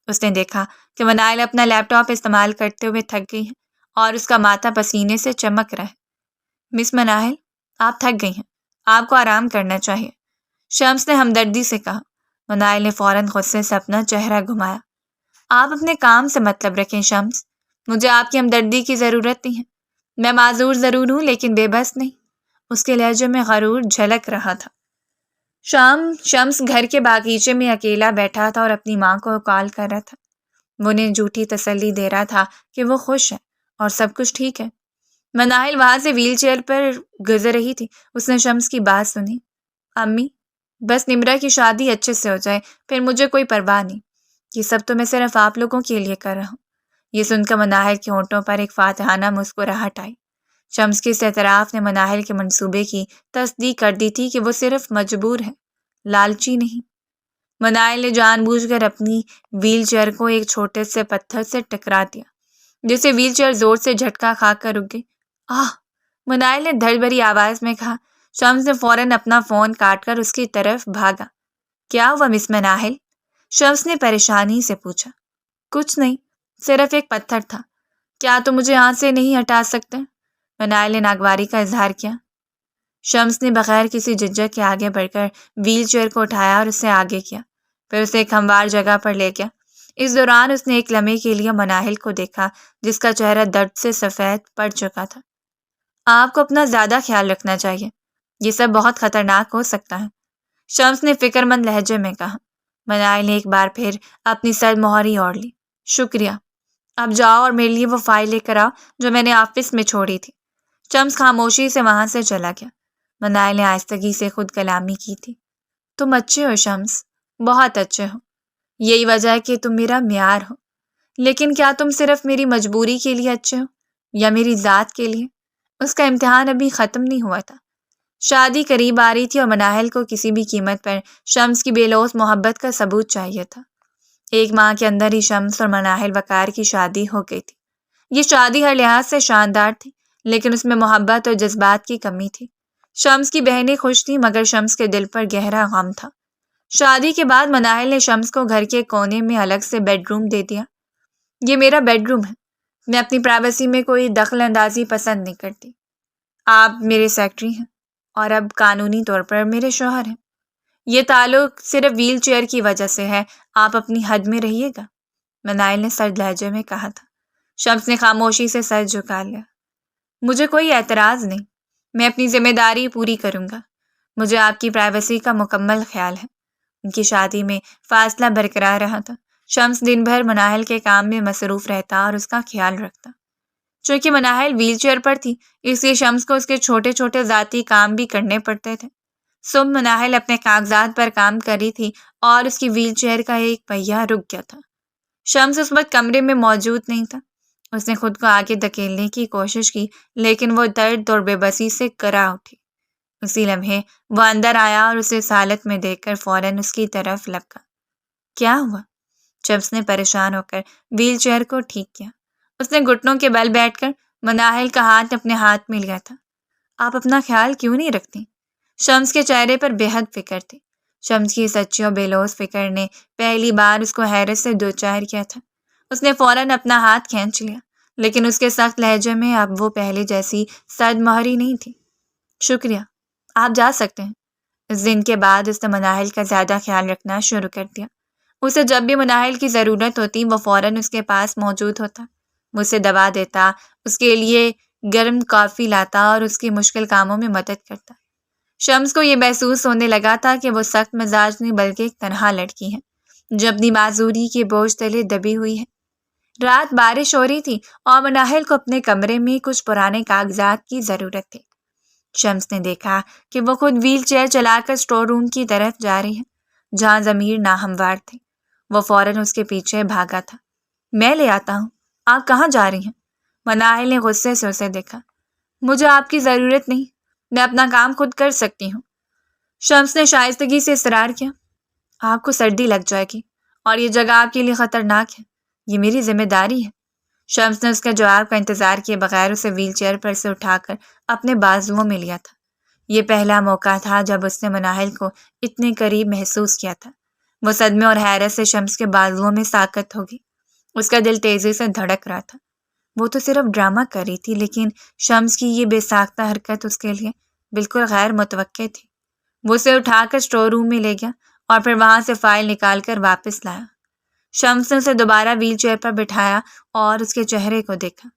اس نے دیکھا کہ مناہل اپنا لیپ ٹاپ استعمال کرتے ہوئے تھک گئی ہے اور اس کا ماتھا پسینے سے چمک رہا ہے۔ مس مناہل، آپ تھک گئی ہیں، آپ کو آرام کرنا چاہیے، شمس نے ہمدردی سے کہا۔ مناہل نے فوراً غصے سے اپنا چہرہ گھمایا۔ آپ اپنے کام سے مطلب رکھیں شمس، مجھے آپ کی ہمدردی کی ضرورت نہیں ہے۔ میں معذور ضرور ہوں لیکن بے بس نہیں۔ اس کے لہجے میں غرور جھلک رہا تھا۔ شمس گھر کے باغیچے میں اکیلا بیٹھا تھا اور اپنی ماں کو کال کر رہا تھا۔ وہ انہیں جھوٹی تسلی دے رہا تھا کہ وہ خوش ہے اور سب کچھ ٹھیک ہے۔ مناہل وہاں سے ویل چیئر پر گزر رہی تھی۔ اس نے شمس کی بات سنی۔ امی، بس نمرہ کی شادی اچھے سے ہو جائے، پھر مجھے کوئی پرواہ نہیں۔ یہ سب تو میں صرف آپ لوگوں کے لیے کر رہا ہوں۔ یہ سن کر مناہل کے ہونٹوں پر ایک فاتحانہ مسکراہٹ آئی۔ شمس کے اس اعتراف نے مناہل کے منصوبے کی تصدیق کر دی تھی کہ وہ صرف مجبور ہے، لالچی نہیں۔ مناہل نے جان بوجھ کر اپنی ویل چیئر کو ایک چھوٹے سے پتھر سے ٹکرا دیا، جسے ویل چیئر زور سے جھٹکا کھا کر رک گئی۔ آہ! مناہل نے دھڑ بھری آواز میں کہا۔ شمس نے فوراً اپنا فون کاٹ کر اس کی طرف بھاگا۔ کیا ہوا مس مناہل؟ شمس نے پریشانی سے پوچھا۔ کچھ نہیں، صرف ایک پتھر تھا۔ کیا تم مجھے یہاں سے نہیں ہٹا سکتے؟ مناہل نے ناگواری کا اظہار کیا۔ شمس نے بغیر کسی جھجک کے آگے بڑھ کر ویل چیئر کو اٹھایا اور اسے آگے کیا، پھر اسے ایک ہموار جگہ پر لے گیا۔ اس دوران اس نے ایک لمحے کے لیے مناہل کو دیکھا جس کا چہرہ درد سے سفید پڑ چکا تھا۔ آپ کو اپنا زیادہ خیال رکھنا چاہیے، یہ سب بہت خطرناک ہو سکتا ہے، شمس نے فکر مند لہجے میں کہا۔ مناہل نے ایک بار پھر اپنی سر مہری اوڑھ لی۔ شکریہ، اب جاؤ اور میرے لیے وہ فائل لے کر آؤ جو میں نے آفس میں چھوڑی تھی۔ شمس خاموشی سے وہاں سے چلا گیا۔ مناہل نے آہستگی سے خود کلامی کی تھی۔ تم اچھے ہو شمس، بہت اچھے ہو، یہی وجہ ہے کہ تم میرا معیار ہو، لیکن کیا تم صرف میری مجبوری کے لیے اچھے ہو یا میری ذات کے لیے؟ اس کا امتحان ابھی ختم نہیں ہوا تھا۔ شادی قریب آ رہی تھی اور مناہل کو کسی بھی قیمت پر شمس کی بے لوث محبت کا ثبوت چاہیے تھا۔ ایک ماہ کے اندر ہی شمس اور مناہل وقار کی شادی ہو گئی تھی۔ یہ شادی ہر لحاظ سے شاندار تھی، لیکن اس میں محبت اور جذبات کی کمی تھی۔ شمس کی بہنیں خوش تھیں مگر شمس کے دل پر گہرا غم تھا۔ شادی کے بعد مناہل نے شمس کو گھر کے کونے میں الگ سے بیڈ روم دے دیا۔ یہ میرا بیڈ روم ہے، میں اپنی پرائیویسی میں کوئی دخل اندازی پسند نہیں کرتی۔ آپ میرے سیکرٹری ہیں اور اب قانونی طور پر میرے شوہر ہیں۔ یہ تعلق صرف ویل چیئر کی وجہ سے ہے، آپ اپنی حد میں رہیے گا، مناہل نے سرد لہجے میں کہا تھا۔ شمس نے خاموشی سے سر جھکا لیا۔ مجھے کوئی اعتراض نہیں، میں اپنی ذمہ داری پوری کروں گا، مجھے آپ کی پرائیویسی کا مکمل خیال ہے۔ ان کی شادی میں فاصلہ برقرار رہا تھا۔ شمس دن بھر مناہل کے کام میں مصروف رہتا اور اس کا خیال رکھتا۔ چونکہ مناہل ویل چیئر پر تھی، اس لیے شمس کو اس کے چھوٹے چھوٹے ذاتی کام بھی کرنے پڑتے تھے۔ صبح مناہل اپنے کاغذات پر کام کر رہی تھی اور اس کی ویل چیئر کا ایک پہیہ رک گیا تھا۔ شمس اس وقت کمرے میں موجود نہیں تھا۔ اس نے خود کو آگے دھکیلنے کی کوشش کی لیکن وہ درد اور بے بسی سے کرا اٹھی۔ اسی لمحے وہ اندر آیا اور اسے اس حالت میں دیکھ کر فوراً اس کی طرف لپکا۔ کیا ہوا؟ شمس نے پریشان ہو کر ویل چیئر کو ٹھیک کیا۔ اس نے گھٹنوں کے بل بیٹھ کر مناہل کا ہاتھ اپنے ہاتھ میں لیا تھا۔ آپ اپنا خیال کیوں نہیں رکھتی؟ شمس کے چہرے پر بے حد فکر تھی۔ شمس کی سچی اور بے لوث فکر نے پہلی بار اس کو حیرت سے دوچار کیا تھا۔ اس نے فوراً اپنا ہاتھ کھینچ لیا، لیکن اس کے سخت لہجے میں اب وہ پہلے جیسی سرد مہری نہیں تھی۔ شکریہ، آپ جا سکتے ہیں۔ اس دن کے بعد اس نے مناہل کا زیادہ خیال رکھنا شروع کر دیا۔ اسے جب بھی مناہل کی ضرورت ہوتی وہ فوراً اس کے پاس موجود ہوتا، مجھ سے دوا دیتا، اس کے لیے گرم کافی لاتا اور اس کی مشکل کاموں میں مدد کرتا۔ شمس کو یہ محسوس ہونے لگا تھا کہ وہ سخت مزاج نہیں بلکہ ایک تنہا لڑکی ہے جو اپنی معذوری کے بوجھ تلے دبی ہوئی ہے۔ رات بارش ہو رہی تھی اور مناہل کو اپنے کمرے میں کچھ پرانے کاغذات کی ضرورت تھی۔ شمس نے دیکھا کہ وہ خود ویل چیئر چلا کر اسٹور روم کی طرف جا رہی ہے جہاں ضمیر ناہموار تھی۔ وہ فوراً اس کے پیچھے بھاگا تھا۔ میں لے آتا ہوں، آپ کہاں جا رہی ہیں؟ مناہل نے غصے سے اسے دیکھا۔ مجھے آپ کی ضرورت نہیں، میں اپنا کام خود کر سکتی ہوں، شمس نے شائستگی سے اصرار کیا۔ آپ کو سردی لگ جائے گی اور یہ جگہ آپ کے لیے خطرناک ہے، یہ میری ذمہ داری ہے۔ شمس نے اس کے جواب کا انتظار کیے بغیر اسے ویل چیئر پر سے اٹھا کر اپنے بازوؤں میں لیا تھا۔ یہ پہلا موقع تھا جب اس نے مناہل کو اتنے قریب محسوس کیا تھا۔ وہ صدمے اور حیرت سے شمس کے بازوؤں میں ساکت ہو گئی۔ اس کا دل تیزی سے دھڑک رہا تھا۔ وہ تو صرف ڈرامہ کر رہی تھی، لیکن شمس کی یہ بے ساختہ حرکت اس کے لیے بالکل غیر متوقع تھی۔ وہ اسے اٹھا کر اسٹور روم میں لے گیا اور پھر وہاں سے فائل نکال کر واپس لایا۔ شمس نے اسے دوبارہ ویل چیئر پر بٹھایا اور اس کے چہرے کو دیکھا۔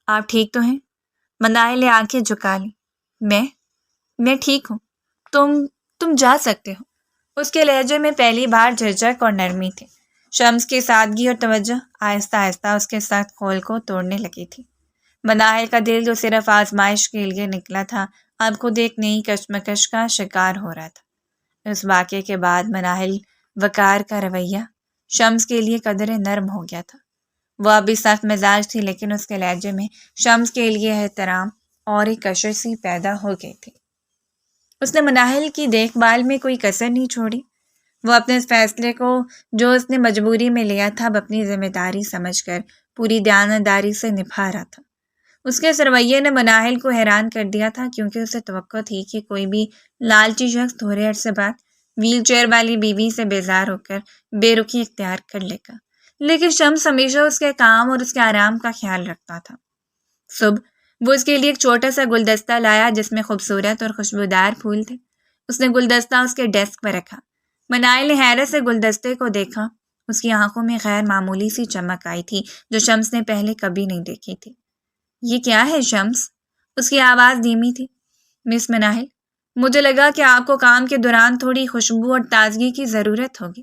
آپ ٹھیک تو ہیں؟ مناہل نے آنکھیں جھکا لی۔ میں ٹھیک ہوں۔ تم جا سکتے ہو۔ اس کے لہجے میں پہلی بار جھجک اور نرمی تھی۔ شمس کی سادگی اور توجہ آہستہ آہستہ اس کے سخت قول کو توڑنے لگی تھی۔ مناہل کا دل جو صرف آزمائش کے لیے نکلا تھا اب خود ایک نئی کشمکش کا شکار ہو رہا تھا۔ اس واقعے کے بعد مناہل وقار کا رویہ شمس کے لیے قدرے نرم ہو گیا تھا۔ وہ ابھی سخت مزاج تھی لیکن اس کے لہجے میں شمس کے لیے احترام اور ایک کشش سی پیدا ہو گئی تھی۔ اس نے مناہل کی دیکھ بھال میں کوئی کسر نہیں چھوڑی۔ وہ اپنے اس فیصلے کو جو اس نے مجبوری میں لیا تھا اب اپنی ذمہ داری سمجھ کر پوری دیانتداری سے نبھا رہا تھا۔ اس کے اس رویے نے مناہل کو حیران کر دیا تھا کیونکہ اسے توقع تھی کہ کوئی بھی لالچی شخص تھوڑے عرصے بعد ویل چیئر والی بیوی سے بیزار ہو کر بے رخی اختیار کر لے گا، لیکن شمس ہمیشہ اس کے کام اور اس کے آرام کا خیال رکھتا تھا۔ صبح وہ اس کے لیے ایک چھوٹا سا گلدستہ لایا جس میں خوبصورت اور خوشبودار پھول تھے۔ اس نے گلدستہ اس کے ڈیسک پر رکھا۔ مناہل نے حیرت سے گلدستے کو دیکھا۔ اس کی آنکھوں میں غیر معمولی سی چمک آئی تھی جو شمس نے پہلے کبھی نہیں دیکھی تھی۔ یہ کیا ہے شمس؟ اس کی آواز دھیمی تھی۔ مس مناہل، مجھے لگا کہ آپ کو کام کے دوران تھوڑی خوشبو اور تازگی کی ضرورت ہوگی،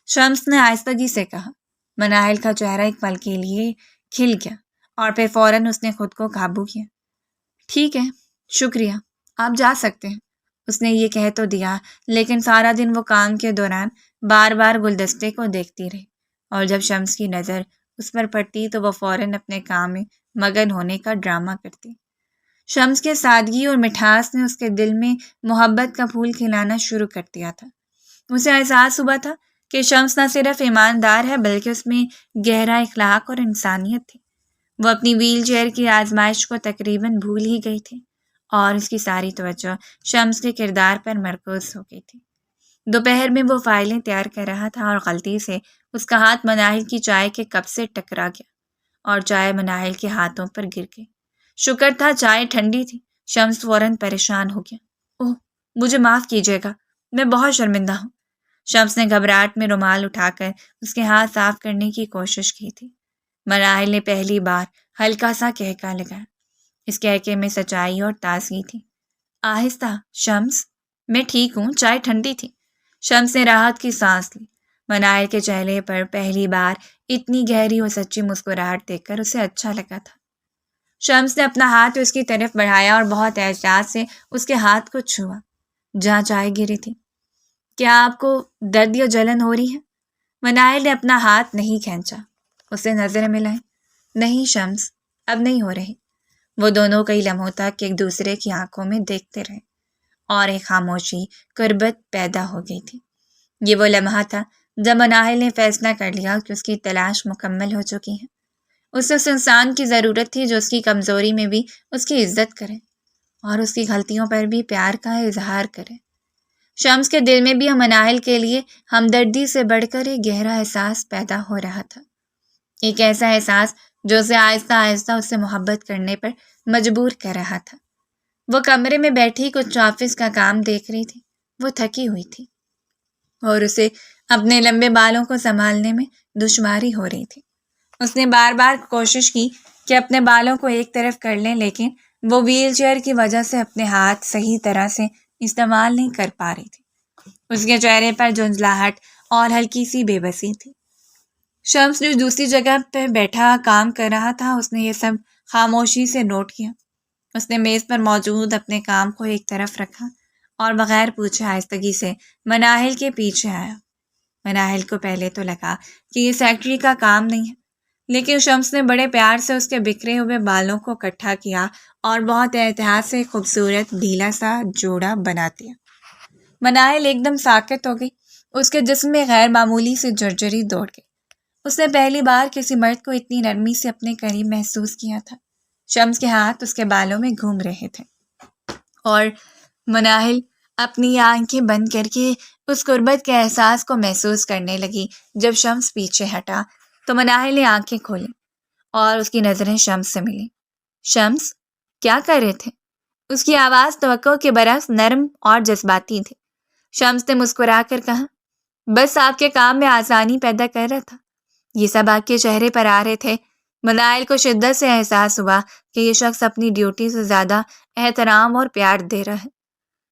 شمس نے آہستگی سے کہا۔ مناہل کا چہرہ ایک پل کے لیے کھل گیا اور پھر فوراً اس نے خود کو قابو کیا۔ ٹھیک ہے، شکریہ، آپ جا سکتے ہیں، اس نے یہ کہہ تو دیا لیکن سارا دن وہ کام کے دوران بار بار گلدستے کو دیکھتی رہی اور جب شمس کی نظر اس پر پڑتی تو وہ فوراً اپنے کام میں مگن ہونے کا ڈرامہ کرتی۔ شمس کے سادگی اور مٹھاس نے اس کے دل میں محبت کا پھول کھلانا شروع کر دیا تھا۔ اسے احساس ہوا تھا کہ شمس نہ صرف ایماندار ہے بلکہ اس میں گہرا اخلاق اور انسانیت تھی۔ وہ اپنی ویل چیئر کی آزمائش کو تقریباً بھول ہی گئی تھی اور اس کی ساری توجہ شمس کے کردار پر مرکوز ہو گئی تھی۔ دوپہر میں وہ فائلیں تیار کر رہا تھا اور غلطی سے اس کا ہاتھ مناہل کی چائے کے کپ سے ٹکرا گیا اور چائے مناہل کے ہاتھوں پر گر گئی۔ شکر تھا چائے ٹھنڈی تھی۔ شمس فوراً پریشان ہو گیا۔ اوہ، مجھے معاف کیجیے گا، میں بہت شرمندہ ہوں۔ شمس نے گھبراہٹ میں رومال اٹھا کر اس کے ہاتھ صاف کرنے کی کوشش کی تھی۔ مناہل نے پہلی بار ہلکا سا کہکا لگایا۔ اس کہکے میں سچائی اور تازگی تھی۔ آہستہ، شمس، میں ٹھیک ہوں، چائے ٹھنڈی تھی۔ شمس نے راحت کی سانس لی۔ مناہل کے چہرے پر پہلی بار اتنی گہری اور سچی مسکراہٹ دیکھ کر اسے اچھا لگا تھا۔ شمس نے اپنا ہاتھ اس کی طرف بڑھایا اور بہت احتیاط سے اس کے ہاتھ کو چھوا جہاں چائے گری تھی۔ کیا آپ کو درد یا جلن ہو رہی ہے؟ مناہل نے اپنا ہاتھ نہیں کھینچا۔ اسے نظریں ملائیں۔ نہیں شمس، اب نہیں ہو رہی۔ وہ دونوں کئی لمحوں تک ایک دوسرے کی آنکھوں میں دیکھتے رہے اور ایک خاموشی قربت پیدا ہو گئی تھی۔ یہ وہ لمحہ تھا جب مناہل نے فیصلہ کر لیا کہ اس کی تلاش مکمل ہو چکی ہے۔ اسے اس انسان کی ضرورت تھی جو اس کی کمزوری میں بھی اس کی عزت کرے اور اس کی غلطیوں پر بھی پیار کا اظہار کرے۔ شمس کے دل میں بھی مناہل کے لیے ہمدردی سے بڑھ کر ایک گہرا احساس پیدا ہو رہا تھا، ایک ایسا احساس جو اسے آہستہ آہستہ اس سے محبت کرنے پر مجبور کر رہا تھا۔ وہ کمرے میں بیٹھی کچھ آفس کا کام دیکھ رہی تھی۔ وہ تھکی ہوئی تھی اور اسے اپنے لمبے بالوں کو سنبھالنے میں دشواری ہو رہی تھی۔ اس نے بار بار کوشش کی کہ اپنے بالوں کو ایک طرف کر لیں لیکن وہ ویل چیئر کی وجہ سے اپنے ہاتھ صحیح طرح سے استعمال نہیں کر پا رہی تھی۔ اس کے چہرے پر جھنجھلاہٹ اور ہلکی سی بے بسی تھی۔ شمس جو دوسری جگہ پہ بیٹھا کام کر رہا تھا اس نے یہ سب خاموشی سے نوٹ کیا۔ اس نے میز پر موجود اپنے کام کو ایک طرف رکھا اور بغیر پوچھے آہستگی سے مناہل کے پیچھے آیا۔ مناہل کو پہلے تو لگا کہ یہ سیکرٹری کا کام نہیں ہے لیکن شمس نے بڑے پیار سے اس کے بکھرے ہوئے بالوں کو اکٹھا کیا اور بہت احتیاط سے خوبصورت ڈھیلا سا جوڑا بنا دیا۔ مناہل ایک دم ساکت ہو گئی۔ اس کے جسم میں غیر معمولی سی جھرجھری دوڑ گئی۔ اس نے پہلی بار کسی مرد کو اتنی نرمی سے اپنے قریب محسوس کیا تھا۔ شمس کے ہاتھ اس کے بالوں میں گھوم رہے تھے اور مناہل اپنی آنکھیں بند کر کے اس قربت کے احساس کو محسوس کرنے لگی۔ جب شمس پیچھے ہٹا تو مناہل نے آنکھیں کھولیں اور اس کی نظریں شمس سے ملیں۔ شمس، کیا کر رہے تھے؟ اس کی آواز توقع کے برعکس نرم اور جذباتی تھی۔ شمس نے مسکرا کر کہا، بس آپ کے کام میں آسانی پیدا کر رہا تھا۔ یہ سب آپ کے چہرے پر آ رہے تھے۔ منائل کو شدت سے احساس ہوا کہ یہ شخص اپنی ڈیوٹی سے زیادہ احترام اور پیار دے رہا ہے۔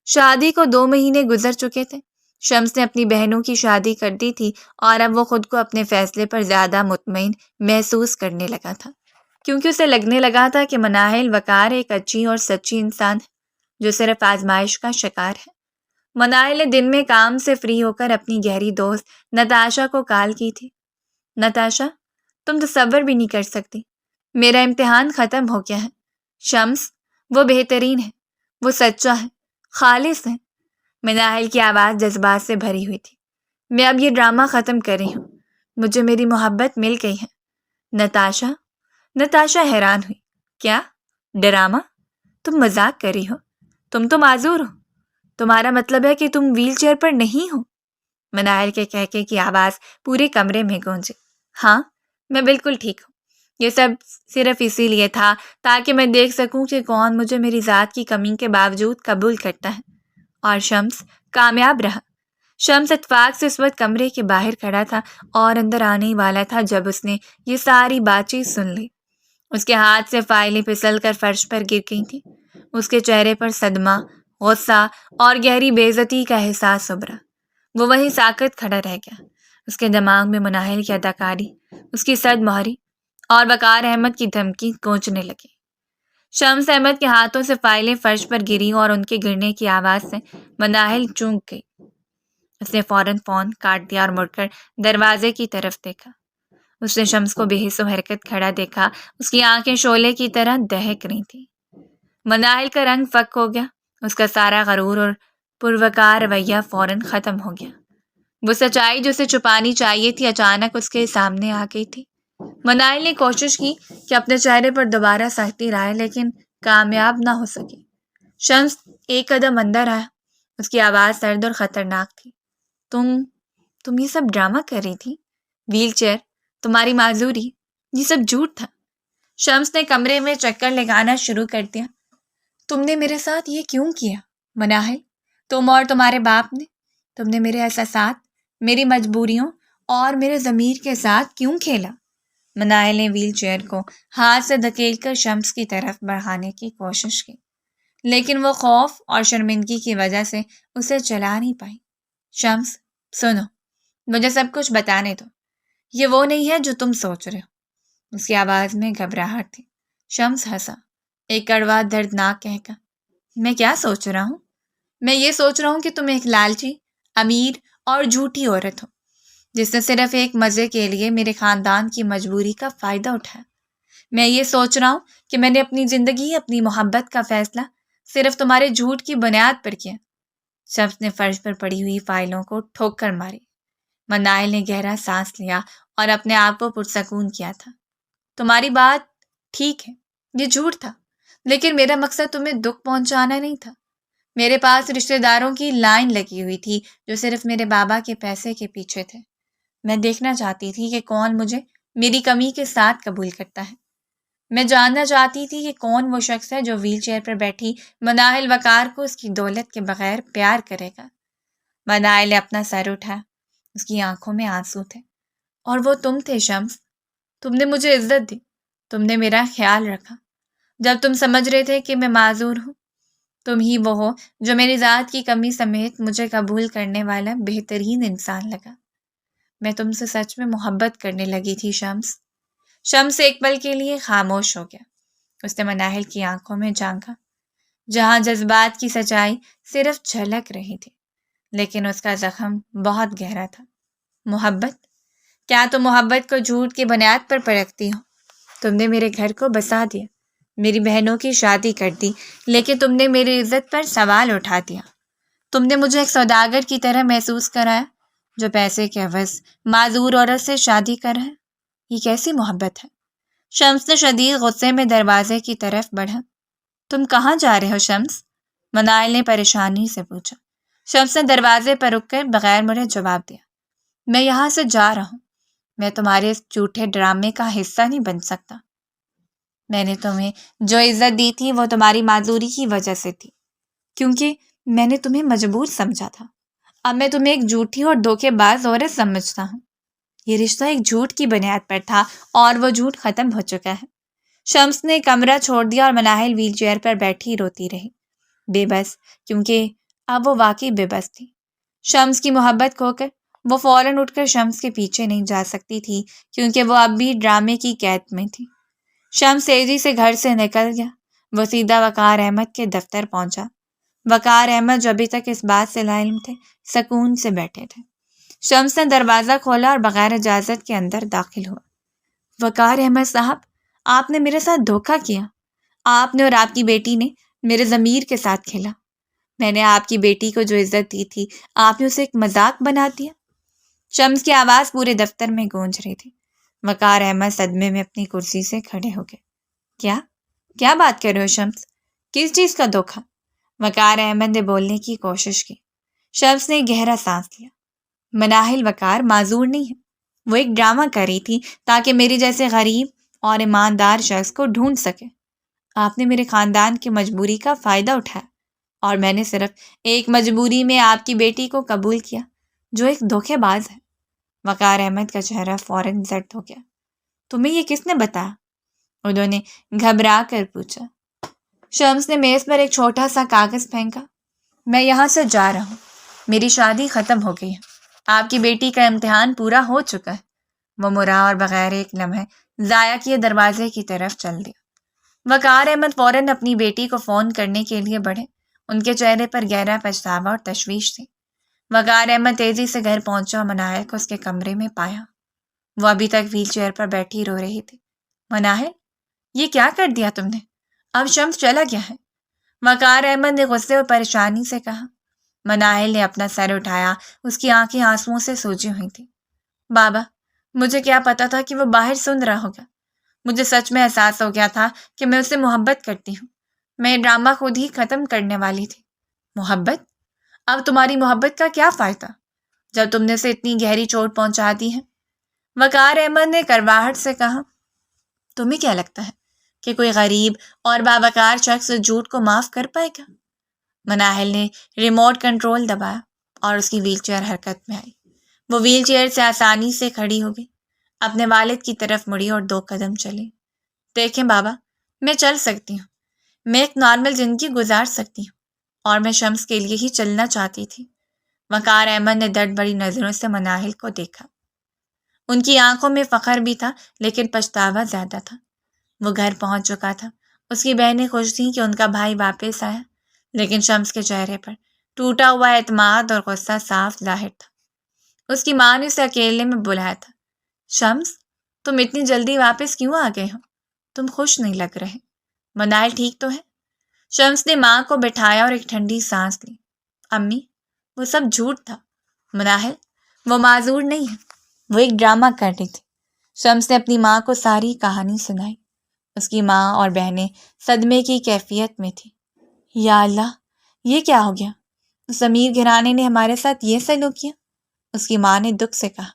شادی کو 2 مہینے گزر چکے تھے۔ شمس نے اپنی بہنوں کی شادی کر دی تھی اور اب وہ خود کو اپنے فیصلے پر زیادہ مطمئن محسوس کرنے لگا تھا، کیونکہ اسے لگنے لگا تھا کہ مناہل وقار ایک اچھی اور سچی انسان ہے جو صرف آزمائش کا شکار ہے۔ مناہل نے دن میں کام سے فری ہو کر اپنی گہری دوست نتاشا کو کال کی تھی۔ نتاشا، تم تصور بھی نہیں کر سکتی، میرا امتحان ختم ہو گیا ہے۔ شمس، وہ بہترین ہے، وہ سچا ہے، خالص ہے۔ مناہل کی آواز جذبات سے بھری ہوئی تھی۔ میں اب یہ ڈرامہ ختم کر رہی ہوں، مجھے میری محبت مل گئی ہے۔ نتاشا حیران ہوئی۔ کیا ڈرامہ؟ تم مذاق کر رہی ہو؟ تم تو معذور ہو، تمہارا مطلب ہے کہ تم ویل چیئر پر نہیں ہو؟ مناہل کے کہکے کی آواز پورے کمرے میں گونجی۔ ہاں، میں بالکل ٹھیک ہوں۔ یہ سب صرف اسی لیے تھا تاکہ میں دیکھ سکوں کہ کون مجھے میری ذات کی کمی کے باوجود قبول کرتا ہے، اور شمس کامیاب رہا۔ شمس اتفاق سے اس وقت کمرے کے باہر کھڑا تھا اور اندر آنے والا تھا جب اس نے یہ ساری بات چیت سن لی۔ اس کے ہاتھ سے فائلیں پھسل کر فرش پر گر گئی تھیں۔ اس کے چہرے پر صدمہ، غصہ اور گہری بے عزتی کا احساس ابھرا۔ وہ وہیں ساکت کھڑا رہ گیا۔ اس کے دماغ میں مناہل کی اداکاری، اس کی صد مہری اور وقار احمد کی دھمکی گونجنے لگی۔ شمس احمد کے ہاتھوں سے فائلیں فرش پر گری اور ان کے گرنے کی آواز سے مناہل چونک گئی۔ اس نے فوراً فون کاٹ دیا اور مڑ کر دروازے کی طرف دیکھا۔ اس نے شمس کو بے حس و حرکت کھڑا دیکھا۔ اس کی آنکھیں شعلے کی طرح دہک رہی تھیں۔ مناہل کا رنگ فک ہو گیا۔ اس کا سارا غرور اور پروقار رویہ فوراً ختم ہو گیا۔ وہ سچائی جو اسے چھپانی چاہیے تھی اچانک اس کے سامنے آ گئی تھی۔ مناہل نے کوشش کی کہ اپنے چہرے پر دوبارہ سختی لائے، لیکن کامیاب نہ ہو سکی۔ شمس ایک قدم اندر آیا۔ اس کی آواز سرد اور خطرناک تھی۔ تم یہ سب ڈرامہ کر رہی تھی؟ ویل چیئر، تمہاری معذوری، یہ سب جھوٹ تھا۔ شمس نے کمرے میں چکر لگانا شروع کر دیا۔ تم نے میرے ساتھ یہ کیوں کیا مناہل؟ تم اور تمہارے باپ نے، تم نے میرے احساسات، میری مجبوریوں اور میرے ضمیر کے ساتھ کیوں کھیلا؟ مناہل نے ویل چیئر کو ہاتھ سے دھکیل کر شمس کی طرف بڑھانے کی کوشش کی، لیکن وہ خوف اور شرمندگی کی وجہ سے اسے چلا نہیں پائی۔ شمس، سنو، مجھے سب کچھ بتانے دو۔ یہ وہ نہیں ہے جو تم سوچ رہے ہو۔ اس کی آواز میں گھبراہٹ تھی۔ شمس ہنسا، ایک کڑوا دردناک کہکا۔ میں کیا سوچ رہا ہوں؟ میں یہ سوچ رہا ہوں کہ تم ایک لالچی، امیر اور جھوٹی عورت ہو جس نے صرف ایک مزے کے لیے میرے خاندان کی مجبوری کا فائدہ اٹھایا۔ میں یہ سوچ رہا ہوں کہ میں نے اپنی زندگی، اپنی محبت کا فیصلہ صرف تمہارے جھوٹ کی بنیاد پر کیا۔ شمس نے فرش پر پڑی ہوئی فائلوں کو ٹھوک کر ماری۔ مناہل نے گہرا سانس لیا اور اپنے آپ کو پرسکون کیا تھا۔ تمہاری بات ٹھیک ہے، یہ جھوٹ تھا، لیکن میرا مقصد تمہیں دکھ پہنچانا نہیں تھا۔ میرے پاس رشتہ داروں کی لائن لگی ہوئی تھی جو صرف میرے بابا کے پیسے کے پیچھے تھے۔ میں دیکھنا چاہتی تھی کہ کون مجھے میری کمی کے ساتھ قبول کرتا ہے۔ میں جاننا چاہتی تھی کہ کون وہ شخص ہے جو ویل چیئر پر بیٹھی مناہل وقار کو اس کی دولت کے بغیر پیار کرے گا۔ مناہل نے اپنا سر اٹھایا۔ اس کی آنکھوں میں آنسو تھے۔ اور وہ تم تھے شمس، تم نے مجھے عزت دی، تم نے میرا خیال رکھا جب تم سمجھ رہے تھے کہ میں معذور ہوں۔ تم ہی وہ ہو جو میری ذات کی کمی سمیت مجھے قبول کرنے والا بہترین انسان لگا۔ میں تم سے سچ میں محبت کرنے لگی تھی شمس۔ شمس ایک پل کے لیے خاموش ہو گیا۔ اس نے مناہل کی آنکھوں میں جھانکا، جہاں جذبات کی سچائی صرف جھلک رہی تھی، لیکن اس کا زخم بہت گہرا تھا۔ محبت؟ کیا تم محبت کو جھوٹ کی بنیاد پر پرکھتی ہو؟ تم نے میرے گھر کو بسا دیا، میری بہنوں کی شادی کر دی، لیکن تم نے میری عزت پر سوال اٹھا دیا۔ تم نے مجھے ایک سوداگر کی طرح محسوس کرایا جو پیسے کے عوض معذور عورت سے شادی کر ہے۔ یہ کیسی محبت ہے؟ شمس نے شدید غصے میں دروازے کی طرف بڑھا۔ تم کہاں جا رہے ہو شمس؟ مناہل نے پریشانی سے پوچھا۔ شمس نے دروازے پر رک کر بغیر مڑے جواب دیا، میں یہاں سے جا رہا ہوں۔ میں تمہارے اس جھوٹے ڈرامے کا حصہ نہیں بن سکتا۔ میں نے تمہیں جو عزت دی تھی وہ تمہاری معذوری کی وجہ سے تھی، کیونکہ میں نے تمہیں مجبور سمجھا تھا۔ اب میں تمہیں ایک جھوٹی اور دھوکے باز عورت سمجھتا ہوں۔ یہ رشتہ ایک جھوٹ کی بنیاد پر تھا اور وہ جھوٹ ختم ہو چکا ہے۔ شمس نے کمرہ چھوڑ دیا اور مناہل ویل چیئر پر بیٹھی روتی رہی، بے بس، کیونکہ اب وہ واقعی بے بس تھی۔ شمس کی محبت کھو کر وہ فوراً اٹھ کر شمس کے پیچھے نہیں جا سکتی تھی، کیونکہ وہ اب بھی ڈرامے کی قید میں تھی۔ شمس تیزی سے گھر سے نکل گیا۔ وہ سیدھا وقار احمد کے دفتر پہنچا۔ وقار احمد جو ابھی تک اس بات سے لاعلم تھے، سکون سے بیٹھے تھے۔ شمس نے دروازہ کھولا اور بغیر اجازت کے اندر داخل ہوا۔ وقار احمد صاحب، آپ نے میرے ساتھ دھوکہ کیا۔ آپ نے اور آپ کی بیٹی نے میرے ضمیر کے ساتھ کھیلا۔ میں نے آپ کی بیٹی کو جو عزت دی تھی، آپ نے اسے ایک مذاق بنا دیا۔ شمس کی آواز پورے دفتر میں گونج رہی تھی۔ وقار احمد صدمے میں اپنی کرسی سے کھڑے ہو گئے۔ کیا بات کر رہے ہو شمس؟ کس چیز کا دھوکہ؟ وقار احمد نے بولنے کی کوشش کی۔ شمس نے گہرا سانس لیا۔ مناہل وقار معذور نہیں ہے، وہ ایک ڈرامہ کر رہی تھی تاکہ میری جیسے غریب اور ایماندار شخص کو ڈھونڈ سکے۔ آپ نے میرے خاندان کی مجبوری کا فائدہ اٹھایا اور میں نے صرف ایک مجبوری میں آپ کی بیٹی کو قبول کیا جو ایک دھوکے باز ہے۔ وقار احمد کا چہرہ فوراً زرد ہو گیا۔ تمہیں یہ کس نے بتایا؟ انہوں نے گھبرا کر پوچھا۔ شمس نے میز پر ایک چھوٹا سا کاغذ پھینکا۔ میں یہاں سے جا رہا ہوں، میری شادی ختم ہو گئی ہے، آپ کی بیٹی کا امتحان پورا ہو چکا ہے۔ وہ مرا اور بغیر ایک لمحے ضائع کیے دروازے کی طرف چل دیا۔ وقار احمد فوراً اپنی بیٹی کو فون کرنے کے لیے بڑھے۔ ان کے چہرے پر گہرا پچھتاوا اور تشویش تھی۔ وقار احمد تیزی سے گھر پہنچا اور مناہل کو اس کے کمرے میں پایا۔ وہ ابھی تک ویل چیئر پر بیٹھی رو رہی تھی۔ مناہل، یہ کیا کر دیا تم نے؟ اب شمس چلا گیا ہے، وقار احمد نے غصے اور پریشانی سے کہا۔ مناہل نے اپنا سر اٹھایا، اس کی آنکھیں آنسوؤں سے سوجی ہوئی تھیں۔ بابا، مجھے کیا پتا تھا کہ وہ باہر سن رہا ہوگا۔ مجھے سچ میں احساس ہو گیا تھا کہ میں اسے محبت کرتی ہوں۔ میں یہ ڈرامہ خود ہی ختم کرنے والی تھی۔ محبت؟ اب تمہاری محبت کا کیا فائدہ جب تم نے اسے اتنی گہری چوٹ پہنچا دی ہے؟ وقار احمد نے کرواہٹ سے کہا۔ تمہیں کیا لگتا ہے کہ کوئی غریب اور باوقار شخص جھوٹ کو معاف کر پائے گا؟ مناہل نے ریموٹ کنٹرول دبایا اور اس کی ویل چیئر حرکت میں آئی۔ وہ ویل چیئر سے آسانی سے کھڑی ہو گئی، اپنے والد کی طرف مڑی اور 2 قدم چلی۔ دیکھیں بابا، میں چل سکتی ہوں، میں ایک نارمل زندگی گزار سکتی ہوں، اور میں شمس کے لیے ہی چلنا چاہتی تھی۔ وقار احمد نے درد بھری نظروں سے مناہل کو دیکھا۔ ان کی آنکھوں میں فخر بھی تھا، لیکن پچھتاوا زیادہ تھا۔ وہ گھر پہنچ چکا تھا۔ اس کی بہنیں خوش تھیں کہ ان کا بھائی واپس آیا، لیکن شمس کے چہرے پر ٹوٹا ہوا اعتماد اور غصہ صاف ظاہر تھا۔ اس کی ماں نے اسے اکیلے میں بلایا تھا۔ شمس، تم اتنی جلدی واپس کیوں آ گئے ہو؟ تم خوش نہیں لگ رہے۔ مناہل ٹھیک تو ہے؟ شمس نے ماں کو بٹھایا اور ایک ٹھنڈی سانس لی۔ امی، وہ سب جھوٹ تھا۔ مناہل، وہ معذور نہیں ہے، وہ ایک ڈرامہ کر رہی تھی۔ شمس نے اپنی ماں کو ساری کہانی سنائی۔ اس کی ماں اور بہنیں صدمے کی کیفیت میں تھی۔ یا اللہ، یہ کیا ہو گیا؟ اس امیر گھرانے نے ہمارے ساتھ یہ سلوک کیا؟ اس کی ماں نے دکھ سے کہا۔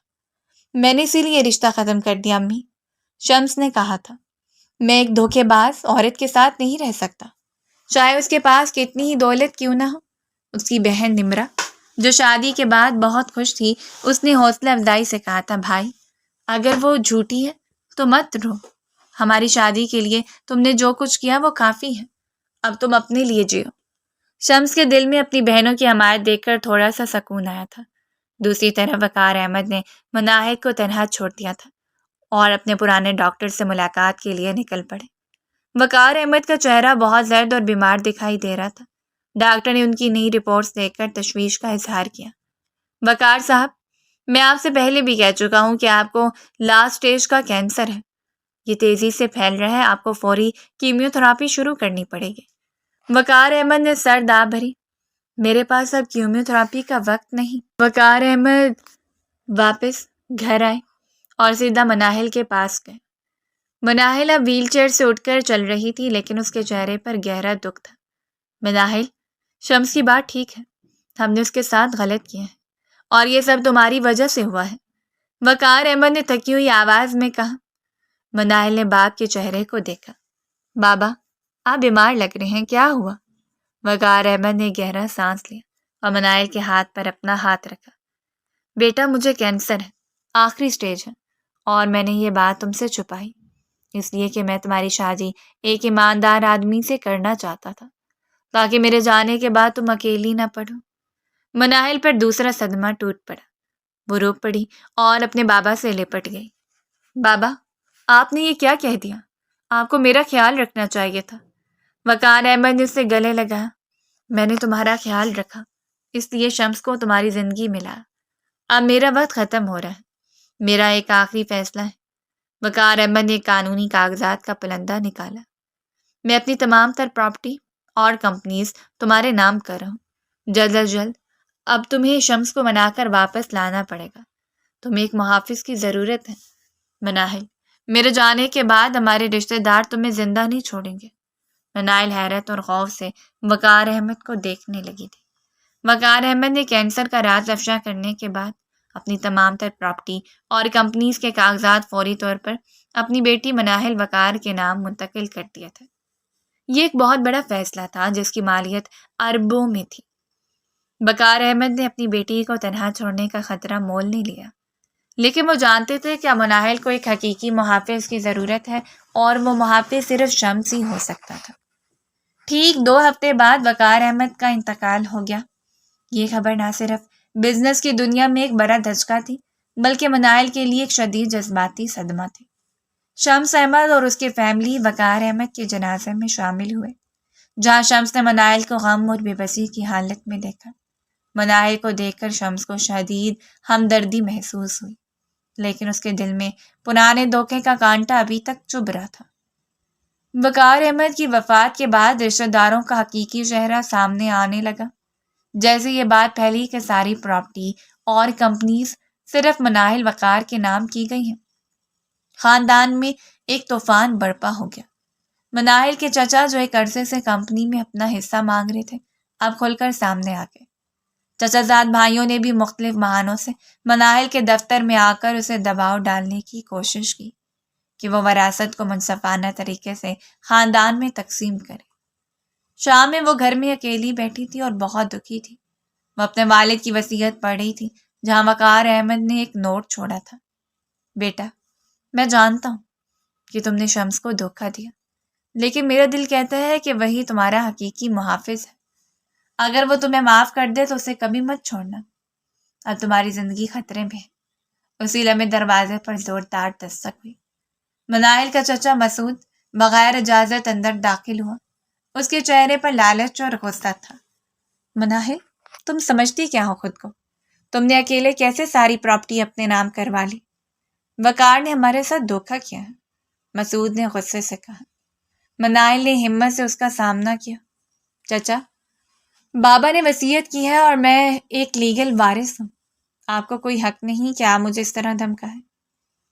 میں نے اسی لیے رشتہ ختم کر دیا امی۔ شمس نے کہا تھا، میں ایک دھوکے باز عورت کے ساتھ نہیں رہ سکتا، چاہے اس کے پاس کتنی ہی دولت کیوں نہ ہو۔ اس کی بہن نمرا، جو شادی کے بعد بہت خوش تھی، اس نے حوصلہ افزائی سے کہا تھا، بھائی، اگر وہ جھوٹی ہے تو مت رو۔ ہماری شادی کے لیے تم نے جو کچھ کیا وہ کافی ہے، اب تم اپنے لیے جیو۔ شمس کے دل میں اپنی بہنوں کی حمایت دیکھ کر تھوڑا سا سکون آیا تھا۔ دوسری طرف وقار احمد نے مناہل کو تنہا چھوڑ دیا تھا اور اپنے پرانے ڈاکٹر سے ملاقات کے لیے نکل پڑے۔ وقار احمد کا چہرہ بہت زرد اور بیمار دکھائی دے رہا تھا۔ ڈاکٹر نے ان کی نئی رپورٹس دیکھ کر تشویش کا اظہار کیا۔ وقار صاحب، میں آپ سے پہلے بھی کہہ چکا ہوں کہ آپ کو لاسٹ سٹیج کا کینسر ہے۔ یہ تیزی سے پھیل رہا ہے، آپ کو فوری کیمیو تھراپی شروع کرنی پڑے گی۔ وقار احمد نے سر دبا بھری۔ میرے پاس اب کیمیو تھراپی کا وقت نہیں۔ وقار احمد واپس گھر آئے اور سیدھا مناہل کے پاس گئے۔ مناہل اب ویل چیئر سے اٹھ کر چل رہی تھی، لیکن اس کے چہرے پر گہرا دکھ تھا۔ مناہل، شمس کی بات ٹھیک ہے، ہم نے اس کے ساتھ غلط کیا ہے اور یہ سب تمہاری وجہ سے ہوا ہے، وقار احمد نے تھکی ہوئی آواز میں کہا۔ مناہل نے باپ کے چہرے کو دیکھا۔ بابا، آپ بیمار لگ رہے ہیں، کیا ہوا؟ وقار احمد نے گہرا سانس لیا اور مناہل کے ہاتھ پر اپنا ہاتھ رکھا۔ بیٹا، مجھے کینسر ہے، آخری سٹیج ہے، اور میں نے یہ بات تم سے چھپائی اس لیے کہ میں تمہاری شادی ایک ایماندار آدمی سے کرنا چاہتا تھا، تاکہ میرے جانے کے بعد تم اکیلی نہ پڑھو۔ مناہل پر دوسرا صدمہ ٹوٹ پڑا۔ وہ رو پڑی اور اپنے بابا سے لپٹ گئی۔ بابا، آپ نے یہ کیا کہہ دیا؟ آپ کو میرا خیال رکھنا چاہیے تھا۔ وقار احمد نے اس سے گلے لگایا۔ میں نے تمہارا خیال رکھا، اس لیے شمس کو تمہاری زندگی ملا۔ اب میرا وقت ختم ہو رہا ہے، میرا ایک آخری فیصلہ ہے۔ وقار احمد نے قانونی کاغذات کا پلندہ نکالا۔ میں اپنی تمام تر پراپرٹی اور کمپنیز تمہارے نام کر رہا ہوں، جلد از جلد۔ اب تمہیں شمس کو منا کر واپس لانا پڑے گا۔ تمہیں ایک محافظ کی ضرورت ہے مناہل۔ میرے جانے کے بعد ہمارے رشتہ دار تمہیں زندہ نہیں چھوڑیں گے۔ مناہل حیرت اور خوف سے وقار احمد کو دیکھنے لگی تھی۔ وقار احمد نے کینسر کا راز افشا کرنے کے بعد اپنی تمام تر پراپرٹی اور کمپنیز کے کاغذات فوری طور پر اپنی بیٹی مناہل وقار کے نام منتقل کر دیا تھا۔ یہ ایک بہت بڑا فیصلہ تھا جس کی مالیت اربوں میں تھی۔ وقار احمد نے اپنی بیٹی کو تنہا چھوڑنے کا خطرہ مول نہیں لیا، لیکن وہ جانتے تھے کہ مناہل کو ایک حقیقی محافظ کی ضرورت ہے، اور وہ محافظ صرف شمس ہی ہو سکتا تھا۔ ٹھیک 2 ہفتے بعد وقار احمد کا انتقال ہو گیا۔ یہ خبر نہ صرف بزنس کی دنیا میں ایک بڑا دھچکا تھی، بلکہ مناہل کے لیے ایک شدید جذباتی صدمہ تھی۔ شمس احمد اور اس کی فیملی وقار احمد کے جنازے میں شامل ہوئے، جہاں شمس نے مناہل کو غم اور بے بسی کی حالت میں دیکھا۔ مناہل کو دیکھ کر شمس کو شدید ہمدردی محسوس ہوئی، لیکن اس کے دل میں پرانے دھوکے کا کانٹا ابھی تک چبھ رہا تھا۔ وقار احمد کی وفات کے بعد رشتہ داروں کا حقیقی چہرہ سامنے آنے لگا۔ جیسے یہ بات پھیلی کہ ساری پراپرٹی اور کمپنیز صرف مناہل وقار کے نام کی گئی ہیں، خاندان میں ایک طوفان برپا ہو گیا۔ مناہل کے چچا، جو ایک عرصے سے کمپنی میں اپنا حصہ مانگ رہے تھے، اب کھل کر سامنے آ گئے۔ چچا زاد بھائیوں نے بھی مختلف بہانوں سے مناہل کے دفتر میں آ کر اسے دباؤ ڈالنے کی کوشش کی کہ وہ وراثت کو منصفانہ طریقے سے خاندان میں تقسیم کرے۔ شام میں وہ گھر میں اکیلی بیٹھی تھی اور بہت دکھی تھی۔ وہ اپنے والد کی وصیت پڑھ رہی تھی، جہاں وقار احمد نے ایک نوٹ چھوڑا تھا۔ بیٹا، میں جانتا ہوں کہ تم نے شمس کو دھوکہ دیا، لیکن میرا دل کہتا ہے کہ وہی تمہارا حقیقی محافظ ہے۔ اگر وہ تمہیں معاف کر دے تو اسے کبھی مت چھوڑنا۔ اب تمہاری زندگی خطرے میں ہے۔ اسی لمحے دروازے پر زوردار دستک ہوئی۔ مناہل کا چچا مسعود بغیر اجازت اندر داخل ہوا۔ اس کے چہرے پر لالچ اور غصہ تھا۔ مناہل، تم سمجھتی کیا ہو خود کو؟ تم نے اکیلے کیسے ساری پراپرٹی اپنے نام کروا لی؟ وقار نے ہمارے ساتھ دھوکہ کیا ہے، مسعود نے غصے سے کہا۔ مناہل نے ہمت سے اس کا سامنا کیا۔ چچا، بابا نے وصیت کی ہے اور میں ایک لیگل وارث ہوں۔ آپ کو کوئی حق نہیں کہ آپ مجھے اس طرح دھمکائیں۔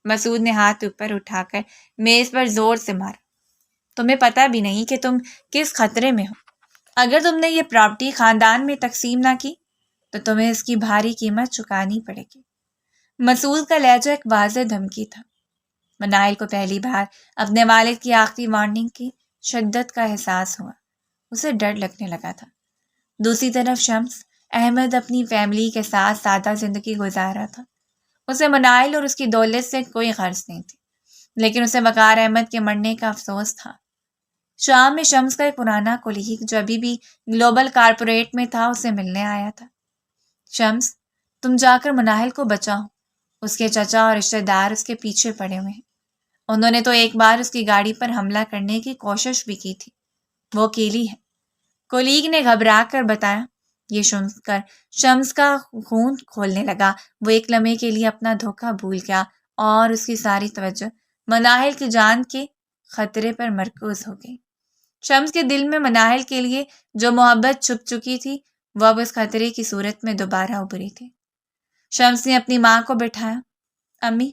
مسعود نے ہاتھ اوپر اٹھا کر میز پر زور سے مارا۔ تمہیں پتہ بھی نہیں کہ تم کس خطرے میں ہو۔ اگر تم نے یہ پراپرٹی خاندان میں تقسیم نہ کی تو تمہیں اس کی بھاری قیمت چکانی پڑے گی۔ مسعود کا لہجہ ایک واضح دھمکی تھا۔ مناہل کو پہلی بار اپنے والد کی آخری وارننگ کی شدت کا احساس ہوا۔ اسے ڈر لگنے لگا تھا۔ دوسری طرف شمس احمد اپنی فیملی کے ساتھ سادہ زندگی گزار رہا تھا۔ اسے مناہل اور اس کی دولت سے کوئی غرض نہیں تھی، لیکن اسے وقار احمد کے مرنے کا افسوس تھا۔ شام میں شمس کا ایک پرانا کولیگ جو ابھی بھی گلوبل کارپوریٹ میں تھا اسے ملنے آیا تھا۔ شمس، تم جا کر مناہل کو بچاؤ، اس کے چچا اور رشتہ دار اس کے پیچھے پڑے ہوئے ہیں۔ انہوں نے تو ایک بار اس کی گاڑی پر حملہ کرنے کی کوشش بھی کی تھی۔ وہ اکیلی ہے، کولیگ نے گھبرا کر بتایا۔ یہ سن کر شمس کا خون کھولنے لگا۔ وہ ایک لمحے کے لیے اپنا دھوکہ بھول گیا اور اس کی ساری توجہ مناہل کی جان کے خطرے پر مرکوز ہو گئی۔ شمس کے دل میں مناہل کے لیے جو محبت چھپ چکی تھی وہ اب اس خطرے کی صورت میں دوبارہ ابھری تھی۔ شمس نے اپنی ماں کو بٹھایا۔ امی،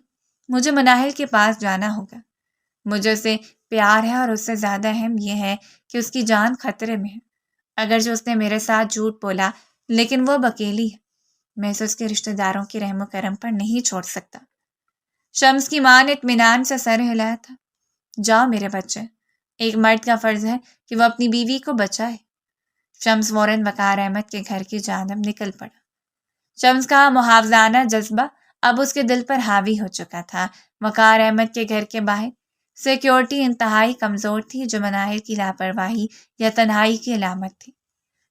مجھے مناہل کے پاس جانا ہوگا۔ مجھے اسے پیار ہے اور اس سے زیادہ اہم یہ ہے کہ اس کی جان خطرے میں ہے۔ اگرچہ اس نے میرے ساتھ جھوٹ بولا لیکن وہ اب اکیلی ہے۔ میں اسے اس کے رشتہ داروں کے رحم و کرم پر نہیں چھوڑ سکتا۔ شمس کی ماں نے اطمینان سے سر ہلایا تھا۔ جاؤ میرے بچے، ایک مرد کا فرض ہے کہ وہ اپنی بیوی کو بچائے۔ شمس فوراً وقار احمد کے گھر کی جانب نکل پڑا۔ شمس کا محافظانہ جذبہ اب اس کے دل پر حاوی ہو چکا تھا۔ وقار احمد کے گھر کے باہر سیکیورٹی انتہائی کمزور تھی، جو مناہل کی لاپرواہی یا تنہائی کی علامت تھی۔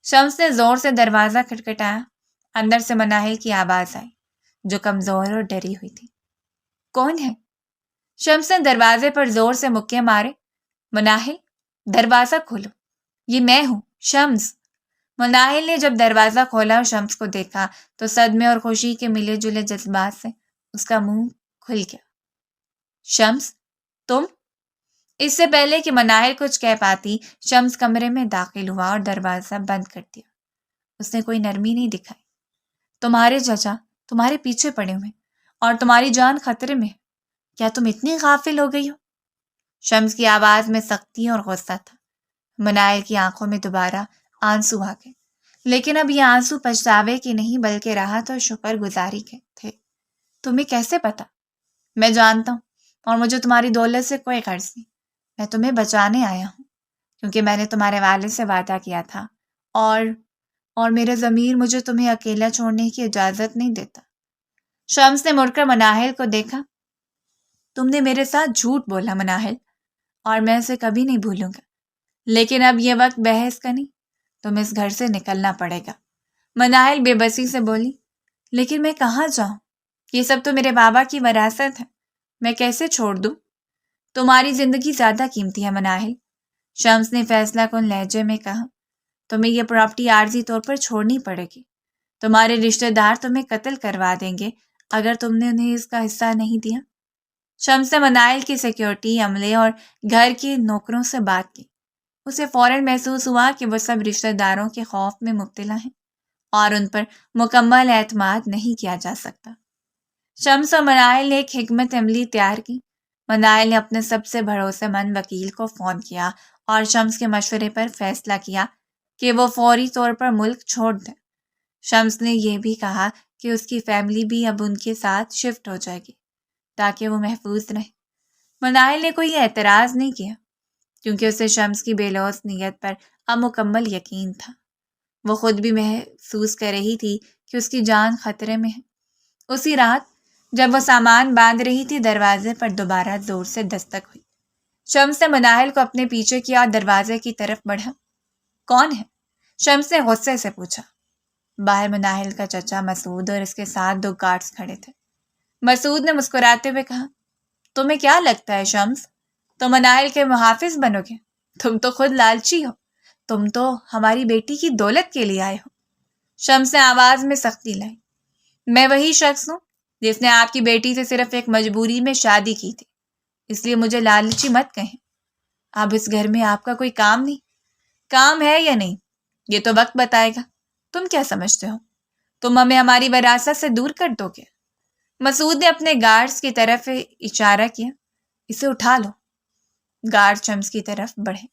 شمس نے زور سے دروازہ کھٹکھٹایا۔ اندر سے مناہل کی آواز آئی، جو کمزور اور ڈری ہوئی تھی۔ کون ہے؟ شمس نے دروازے پر زور سے مکے مارے۔ مناہل، دروازہ کھولو، یہ میں ہوں، شمس۔ مناہل نے جب دروازہ کھولا اور شمس کو دیکھا تو صدمے اور خوشی کے ملے جلے جذبات سے اس کا منہ کھل گیا۔ شمس، تم؟ اس سے پہلے کہ مناہل کچھ کہہ پاتی، شمس کمرے میں داخل ہوا اور دروازہ بند کر دیا۔ اس نے کوئی نرمی نہیں دکھائی۔ تمہارے چچا تمہارے پیچھے پڑے ہوئے اور تمہاری جان خطرے میں ہے۔ کیا تم اتنی غافل ہو گئی ہو؟ شمس کی آواز میں سختی اور غصہ تھا۔ مناہل کی آنکھوں میں دوبارہ آنسو آ گئے، لیکن اب یہ آنسو پچھتاوے کے نہیں بلکہ راحت اور شکر گزاری کے تھے۔ تمہیں کیسے پتا؟ میں جانتا ہوں، اور مجھے تمہاری دولت سے کوئی غرض نہیں۔ میں تمہیں بچانے آیا ہوں، کیونکہ میں نے تمہارے والد سے وعدہ کیا تھا، اور میرا ضمیر مجھے تمہیں اکیلا چھوڑنے کی اجازت نہیں دیتا۔ شمس نے مڑ کر مناہل کو دیکھا۔ تم نے میرے ساتھ جھوٹ بولا مناہل، اور میں اسے کبھی نہیں بھولوں گا، لیکن اب یہ وقت بحث کا نہیں، تمہیں اس گھر سے نکلنا پڑے گا۔ مناہل بے بسی سے بولی، لیکن میں کہاں جاؤں؟ یہ سب تو میرے بابا کی وراثت ہے، میں کیسے چھوڑ دوں؟ تمہاری زندگی زیادہ قیمتی ہے مناہل، شمس نے فیصلہ کن لہجے میں کہا۔ تمہیں یہ پراپرٹی عارضی طور پر چھوڑنی پڑے گی۔ تمہارے رشتہ دار تمہیں قتل کروا دیں گے اگر تم نے انہیں اس کا حصہ نہیں دیا۔ شمس نے مناہل کی سیکیورٹی عملے اور گھر کے نوکروں سے بات کی۔ اسے فوراً محسوس ہوا کہ وہ سب رشتہ داروں کے خوف میں مبتلا ہیں اور ان پر مکمل اعتماد نہیں کیا جا سکتا۔ شمس اور مناہل نے ایک حکمت عملی تیار کی۔ مناہل نے اپنے سب سے بھروسے مند وکیل کو فون کیا اور شمس کے مشورے پر فیصلہ کیا کہ وہ فوری طور پر ملک چھوڑ دے۔ شمس نے یہ بھی کہا کہ اس کی فیملی بھی اب ان کے ساتھ شفٹ ہو جائے گی تاکہ وہ محفوظ رہے۔ مناہل نے کوئی اعتراض نہیں کیا، کیونکہ اسے شمس کی بے لوث نیت پر اب مکمل یقین تھا۔ وہ خود بھی محسوس کر رہی تھی کہ اس کی جان خطرے میں ہے۔ اسی رات جب وہ سامان باندھ رہی تھی، دروازے پر دوبارہ زور سے دستک ہوئی۔ شمس نے مناہل کو اپنے پیچھے کیا اور دروازے کی طرف بڑھا۔ کون ہے؟ شمس نے غصے سے پوچھا۔ باہر مناہل کا چچا مسعود اور اس کے ساتھ 2 گارڈز کھڑے تھے۔ مسعود نے مسکراتے ہوئے کہا، تمہیں کیا لگتا ہے شمس، تم مناہل کے محافظ بنو گے؟ تم تو خود لالچی ہو، تم تو ہماری بیٹی کی دولت کے لیے آئے ہو۔ شمس نے آواز میں سختی لائی۔ میں وہی شخص ہوں جس نے آپ کی بیٹی سے صرف ایک مجبوری میں شادی کی تھی، اس لیے مجھے لالچی مت کہیں۔ اب اس گھر میں آپ کا کوئی کام نہیں۔ کام ہے یا نہیں، یہ تو وقت بتائے گا۔ تم کیا سمجھتے ہو، تم ہمیں ہماری وراثت سے دور کر دو گے؟ مسعود نے اپنے گارڈز کی طرف اشارہ کیا۔ اسے اٹھا لو۔ گارڈ شمس کی طرف بڑھے۔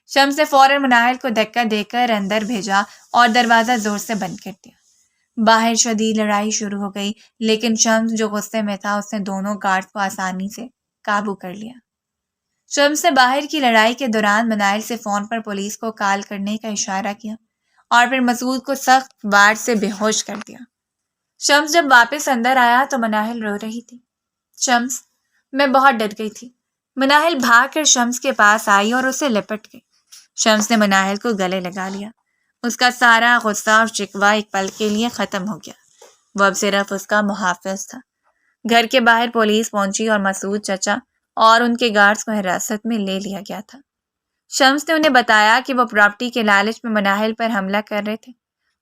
شمس نے فوراً مناہل کو دھکا دے کر اندر بھیجا اور دروازہ زور سے بند کر دیا۔ باہر شدید لڑائی شروع ہو گئی، لیکن شمس جو غصے میں تھا اس نے دونوں گارڈز کو آسانی سے قابو کر لیا۔ شمس نے باہر کی لڑائی کے دوران مناہل سے فون پر پولیس کو کال کرنے کا اشارہ کیا اور پھر مسعود کو سخت وار سے بے ہوش کر دیا۔ شمس جب واپس اندر آیا تو مناہل رو رہی تھی۔ شمس، میں بہت ڈر گئی تھی۔ مناہل بھاگ کر شمس کے پاس آئی اور اسے لپٹ گئی۔ شمس نے مناہل کو گلے لگا لیا۔ اس کا سارا غصہ اور شکوہ ایک پل کے لیے ختم ہو گیا۔ وہ اب صرف اس کا محافظ تھا۔ گھر کے باہر پولیس پہنچی اور مسعود چچا اور ان کے گارڈز کو حراست میں لے لیا گیا تھا۔ شمس نے انہیں بتایا کہ وہ پراپرٹی کے لالچ میں مناہل پر حملہ کر رہے تھے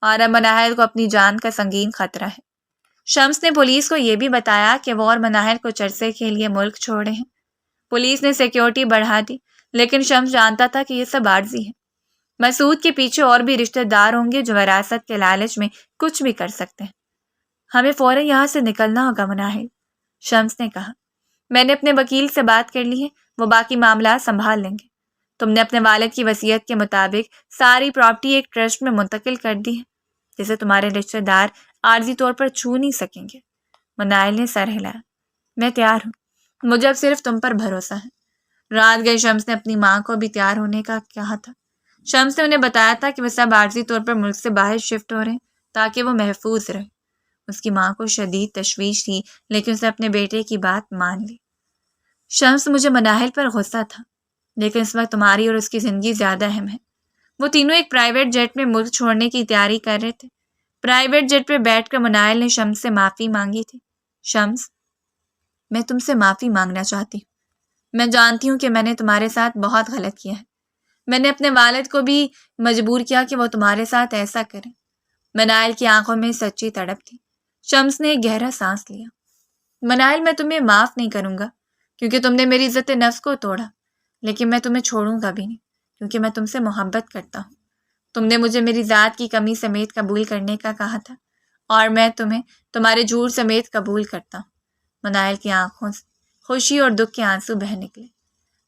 اور اب مناہل کو اپنی جان کا سنگین خطرہ ہے۔ شمس نے پولیس کو یہ بھی بتایا کہ وہ اور مناہل کچھ عرصے کے لیے ملک چھوڑے ہیں۔ پولیس نے سیکیورٹی بڑھا دی، لیکن شمس جانتا تھا کہ یہ سب عارضی ہے۔ مسعود کے پیچھے اور بھی رشتہ دار ہوں گے جو وراثت کے لالچ میں کچھ بھی کر سکتے ہیں۔ ہمیں فوراً یہاں سے نکلنا ہوگا مناہل، شمس نے کہا۔ میں نے اپنے وکیل سے بات کر لی ہے، وہ باقی معاملات سنبھال لیں گے۔ تم نے اپنے والد کی وصیت کے مطابق ساری پراپرٹی ایک ٹرسٹ میں منتقل کر دی ہے جسے تمہارے رشتہ دار عارضی طور پر چھو نہیں سکیں گے۔ مناہل نے سر ہلایا۔ میں تیار ہوں، مجھے اب صرف تم پر بھروسہ ہے۔ رات گئے شمس نے اپنی ماں کو بھی تیار ہونے کا کہا تھا۔ شمس نے انہیں بتایا تھا کہ وہ سب عارضی طور پر ملک سے باہر شفٹ ہو رہے ہیں تاکہ وہ محفوظ رہے۔ اس کی ماں کو شدید تشویش تھی، لیکن اسے اپنے بیٹے کی بات مان لی۔ شمس، مجھے مناہل پر غصہ تھا، لیکن اس وقت تمہاری اور اس کی زندگی زیادہ اہم ہے۔ وہ تینوں ایک پرائیویٹ جیٹ میں ملک چھوڑنے کی تیاری کر رہے تھے۔ پرائیویٹ جیٹ پہ بیٹھ کر مناہل نے شمس سے معافی مانگی تھی۔ شمس، میں تم سے معافی مانگنا چاہتی ہوں۔ میں جانتی ہوں کہ میں نے تمہارے ساتھ بہت غلط کیا ہے۔ میں نے اپنے والد کو بھی مجبور کیا کہ وہ تمہارے ساتھ ایسا کریں۔ مناہل کی آنکھوں میں سچی تڑپ تھی۔ شمس نے ایک گہرا سانس لیا۔ مناہل، میں تمہیں معاف نہیں کروں گا کیونکہ تم نے میری عزت نفس کو توڑا، لیکن میں تمہیں چھوڑوں گا بھی نہیں کیونکہ میں تم سے محبت کرتا ہوں۔ تم نے مجھے میری ذات کی کمی سمیت قبول کرنے کا کہا تھا اور میں تمہیں تمہارے جھوٹ سمیت قبول کرتا ہوں۔ مناہل کی آنکھوں سے خوشی اور دکھ کے آنسو بہہ نکلے۔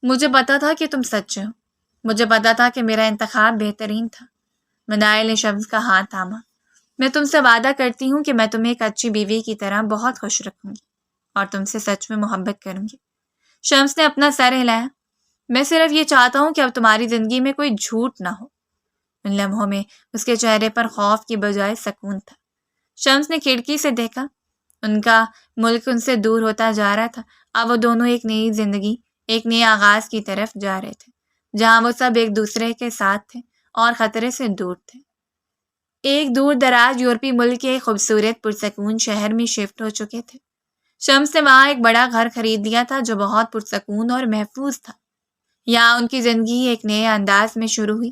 مجھے پتا تھا کہ تم سچے ہو۔ مجھے پتا تھا کہ میرا انتخاب بہترین تھا۔ مناہل نے شمس کا ہاتھ تھاما۔ میں تم سے وعدہ کرتی ہوں کہ میں تمہیں ایک اچھی بیوی کی طرح بہت خوش رکھوں گی اور تم سے سچ میں محبت کروں گی۔ شمس نے اپنا سر ہلایا۔ میں صرف یہ چاہتا ہوں کہ اب تمہاری زندگی میں کوئی جھوٹ نہ ہو۔ ان لمحوں میں اس کے چہرے پر خوف کی بجائے سکون تھا۔ شمس نے کھڑکی سے دیکھا۔ ان کا ملک ان سے دور ہوتا جا رہا تھا۔ اب وہ دونوں ایک نئی زندگی، ایک نئے آغاز کی طرف جا رہے تھے جہاں وہ سب ایک دوسرے کے ساتھ تھے اور خطرے سے دور تھے۔ ایک دور دراز یورپی ملک کے خوبصورت پرسکون شہر میں شفٹ ہو چکے تھے۔ شمس نے وہاں ایک بڑا گھر خرید لیا تھا جو بہت پرسکون اور محفوظ تھا۔ یہاں ان کی زندگی ایک نئے انداز میں شروع ہوئی۔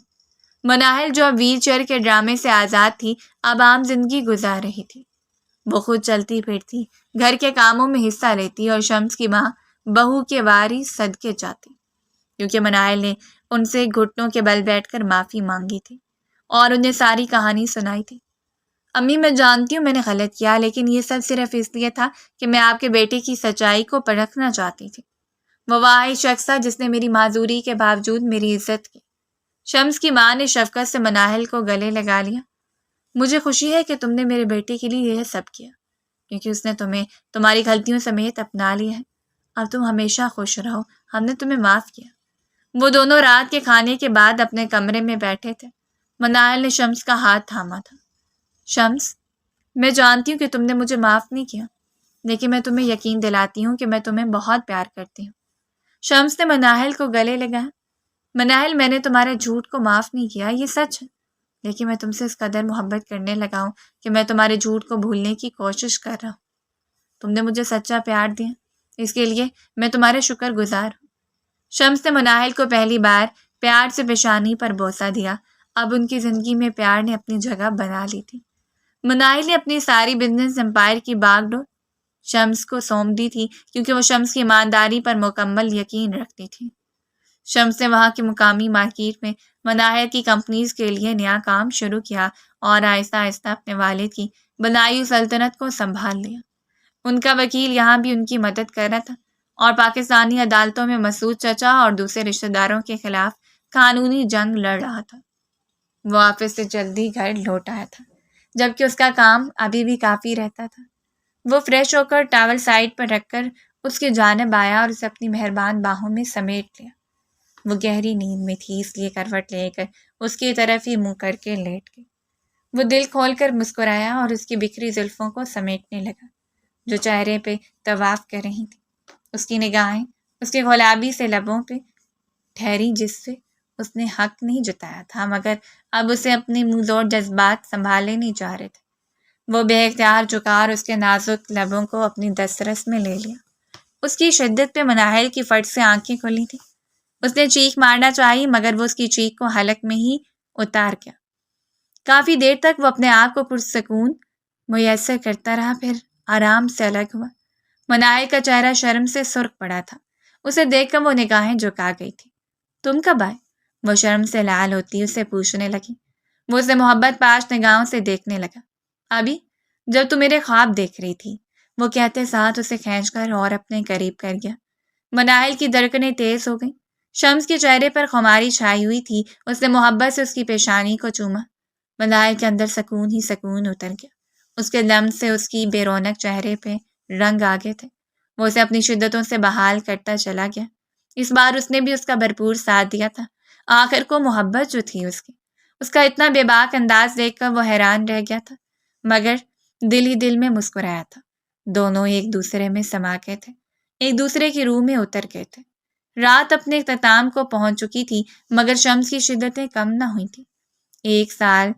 مناہل، جو اب ویل چیئر کے ڈرامے سے آزاد تھی، اب عام زندگی گزار رہی تھی۔ وہ خود چلتی پھرتی، گھر کے کاموں میں حصہ لیتی اور شمس کی ماں بہو کے واری صدقے جاتی، کیونکہ مناہل نے ان سے گھٹنوں کے بل بیٹھ کر معافی مانگی تھی اور انہیں ساری کہانی سنائی تھی۔ امی، میں جانتی ہوں میں نے غلط کیا، لیکن یہ سب صرف اس لیے تھا کہ میں آپ کے بیٹے کی سچائی کو پرکھنا چاہتی تھی۔ وہ واحد شخص تھا جس نے میری معذوری کے باوجود میری عزت کی۔ شمس کی ماں نے شفقت سے مناہل کو گلے لگا لیا۔ مجھے خوشی ہے کہ تم نے میرے بیٹے کے لیے یہ سب کیا، کیونکہ اس نے تمہیں تمہاری غلطیوں سمیت اپنا لیا ہے۔ اب تم ہمیشہ خوش رہو، ہم نے تمہیں معاف کیا۔ وہ دونوں رات کے کھانے کے بعد اپنے کمرے میں بیٹھے تھے۔ مناہل نے شمس کا ہاتھ تھاما تھا۔ شمس، میں جانتی ہوں کہ تم نے مجھے معاف نہیں کیا، لیکن میں تمہیں یقین دلاتی ہوں کہ میں تمہیں بہت پیار کرتی ہوں۔ شمس نے مناہل کو گلے لگایا۔ مناہل، میں نے تمہارے جھوٹ کو معاف نہیں کیا، یہ سچ ہے، لیکن میں تم سے اس قدر محبت کرنے لگا ہوں کہ میں تمہارے جھوٹ کو بھولنے کی کوشش کر رہا ہوں۔ تم نے مجھے سچا پیار دیا، اس کے لیے میں تمہارے شکر گزار ہوں۔ شمس نے مناہل کو پہلی بار پیار سے پیشانی پر بوسہ دیا۔ اب ان کی زندگی میں پیار نے اپنی جگہ بنا لی تھی۔ مناہل نے اپنی ساری بزنس امپائر کی باغ ڈور شمس کو سونپ دی تھی کیونکہ وہ شمس کی ایمانداری پر مکمل یقین رکھتی تھی۔ شمس نے وہاں کی مقامی مارکیٹ میں مناہل کی کمپنیز کے لیے نیا کام شروع کیا اور آہستہ آہستہ اپنے والد کی بنائی ہوئی سلطنت کو سنبھال لیا۔ ان کا وکیل یہاں بھی ان کی مدد کر رہا تھا اور پاکستانی عدالتوں میں مسعود چچا اور دوسرے رشتہ داروں کے خلاف قانونی جنگ لڑ رہا تھا۔ وہ آفس سے جلدی گھر لوٹ آیا تھا، جبکہ اس کا کام ابھی بھی کافی رہتا تھا۔ وہ فریش ہو کر ٹاول سائڈ پر رکھ کر اس کی جانب آیا اور اسے اپنی مہربان باہوں میں سمیٹ لیا۔ وہ گہری نیند میں تھی، اس لیے کروٹ لے کر اس کی طرف ہی منہ کر کے لیٹ گئی۔ وہ دل کھول کر مسکرایا اور اس کی بکھری زلفوں کو سمیٹنے لگا جو چہرے پہ طواف کر رہی تھی۔ اس کی نگاہیں اس کے گلابی سے لبوں پہ ٹھہری جس سے اس نے حق نہیں جتایا تھا، مگر اب اسے اپنے منہ زور جذبات سنبھالے نہیں جا رہے تھے۔ وہ بے اختیار جھکا اور اس کے نازک لبوں کو اپنی دسترس میں لے لیا۔ اس کی شدت پہ مناہل کی فٹ سے آنکھیں کھلی تھیں۔ اس نے چیخ مارنا چاہی مگر وہ اس کی چیخ کو حلق میں ہی اتار گیا۔ کافی دیر تک وہ اپنے آپ کو پرسکون میسر کرتا رہا، پھر آرام سے الگ ہوا۔ مناہل کا چہرہ شرم سے سرخ پڑا تھا۔ اسے دیکھ کر وہ نگاہیں جھکا گئی تھی۔ تم کب آئے؟ وہ شرم سے لال ہوتی اسے پوچھنے لگی۔ وہ اسے محبت پاش نگاہوں سے دیکھنے لگا۔ ابھی جب تم میرے خواب دیکھ رہی تھی، وہ کہتے ساتھ اسے کھینچ کر اور اپنے قریب کر گیا۔ مناہل کی دھڑکنیں تیز ہو گئیں۔ شمس کے چہرے پر خماری چھائی ہوئی تھی۔ اس نے محبت سے اس کی پیشانی کو چوما۔ مناہل کے اندر سکون ہی سکون اتر گیا۔ اس کے لمس سے اس کی بے رونق چہرے پہ رنگ آ گئے تھے۔ وہ اسے اپنی شدتوں سے بحال کرتا چلا گیا۔ اس بار اس نے بھی اس کا بھرپور ساتھ دیا تھا۔ آخر کو محبت جو تھی اس کا اتنا بے باک انداز دیکھ کر وہ حیران رہ گیا تھا، مگر دل ہی دل میں مسکرایا تھا۔ دونوں ایک دوسرے میں سما گئے تھے، ایک دوسرے کی روح میں اتر گئے تھے۔ رات اپنے اختتام کو پہنچ چکی تھی مگر شمس کی شدتیں کم نہ ہوئی تھیں۔ 1 سال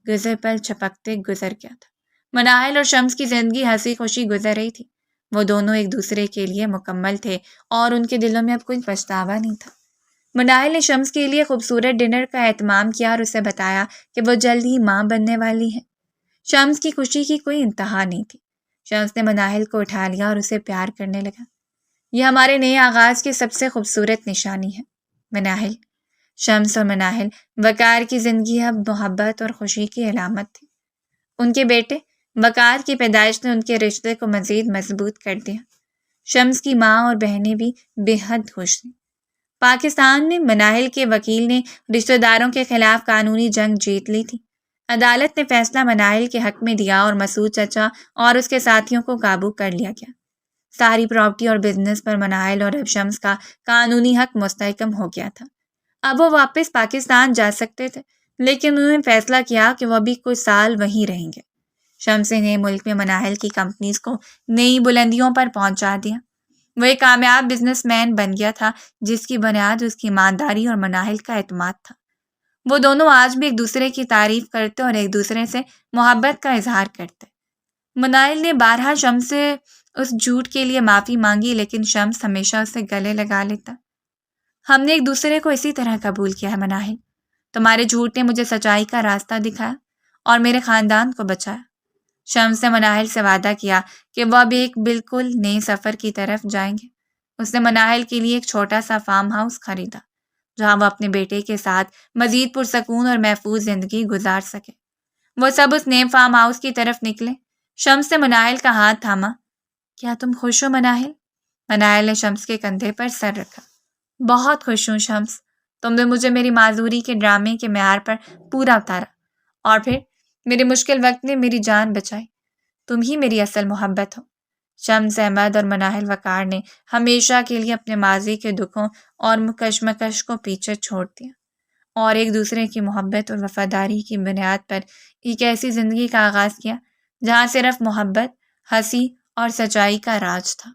گزر پل چھپکتے گزر گیا تھا۔ مناہل اور شمس کی زندگی ہنسی خوشی گزر رہی تھی۔ وہ دونوں ایک دوسرے کے لیے مکمل تھے اور ان کے دلوں میں اب کوئی پچھتاوا نہیں تھا۔ مناہل نے شمس کے لیے خوبصورت ڈنر کا اہتمام کیا اور اسے بتایا کہ وہ جلد ہی ماں بننے والی ہے۔ شمس کی خوشی کی کوئی انتہا نہیں تھی۔ شمس نے مناہل کو اٹھا لیا اور اسے پیار کرنے لگا۔ یہ ہمارے نئے آغاز کی سب سے خوبصورت نشانی ہے مناہل۔ شمس اور مناہل وقار کی زندگی اب محبت اور خوشی کی علامت تھی۔ ان کے بیٹے وقار کی پیدائش نے ان کے رشتے کو مزید مضبوط کر دیا۔ شمس کی ماں اور بہنیں بھی بے حد خوش تھیں۔ پاکستان میں مناہل کے وکیل نے رشتہ داروں کے خلاف قانونی جنگ جیت لی تھی۔ عدالت نے فیصلہ مناہل کے حق میں دیا اور مسعود چچا اور اس کے ساتھیوں کو قابو کر لیا گیا۔ ساری پراپرٹی اور بزنس پر مناہل اور اب شمس کا قانونی حق مستحکم ہو گیا تھا۔ اب وہ واپس پاکستان جا سکتے تھے لیکن انہوں نے فیصلہ کیا کہ وہ ابھی کچھ سال وہیں رہیں گے۔ شمس نے نئے ملک میں مناہل کی کمپنیز کو نئی بلندیوں پر پہنچا دیا۔ وہ ایک کامیاب بزنس مین بن گیا تھا جس کی بنیاد اس کی ایمانداری اور مناہل کا اعتماد تھا۔ وہ دونوں آج بھی ایک دوسرے کی تعریف کرتے اور ایک دوسرے سے محبت کا اظہار کرتے۔ مناہل نے بارہا شمس سے اس جھوٹ کے لیے معافی مانگی لیکن شمس ہمیشہ اسے گلے لگا لیتا۔ ہم نے ایک دوسرے کو اسی طرح قبول کیا ہے مناہل۔ تمہارے جھوٹ نے مجھے سچائی کا راستہ دکھایا اور میرے خاندان کو بچایا۔ شمس نے مناہل سے وعدہ کیا کہ وہ اب ایک بالکل نئے سفر کی طرف جائیں گے۔ اس نے مناہل کے لیے ایک چھوٹا سا فارم ہاؤس خریدا جہاں وہ اپنے بیٹے کے ساتھ مزید پرسکون اور محفوظ زندگی گزار سکے۔ وہ سب اس نئے فارم ہاؤس کی طرف نکلے۔ شمس نے مناہل کا ہاتھ تھاما۔ کیا تم خوش ہو مناہل؟ مناہل نے شمس کے کندھے پر سر رکھا۔ بہت خوش ہوں شمس، تم نے مجھے میری معذوری کے ڈرامے کے معیار پر پورا اتارا اور پھر میرے مشکل وقت میں میری جان بچائی۔ تم ہی میری اصل محبت ہو۔ شمس احمد اور مناہل وقار نے ہمیشہ کے لیے اپنے ماضی کے دکھوں اور کشمکش کو پیچھے چھوڑ دیا اور ایک دوسرے کی محبت اور وفاداری کی بنیاد پر ایک ایسی زندگی کا آغاز کیا جہاں صرف محبت، ہنسی اور سچائی کا راج تھا۔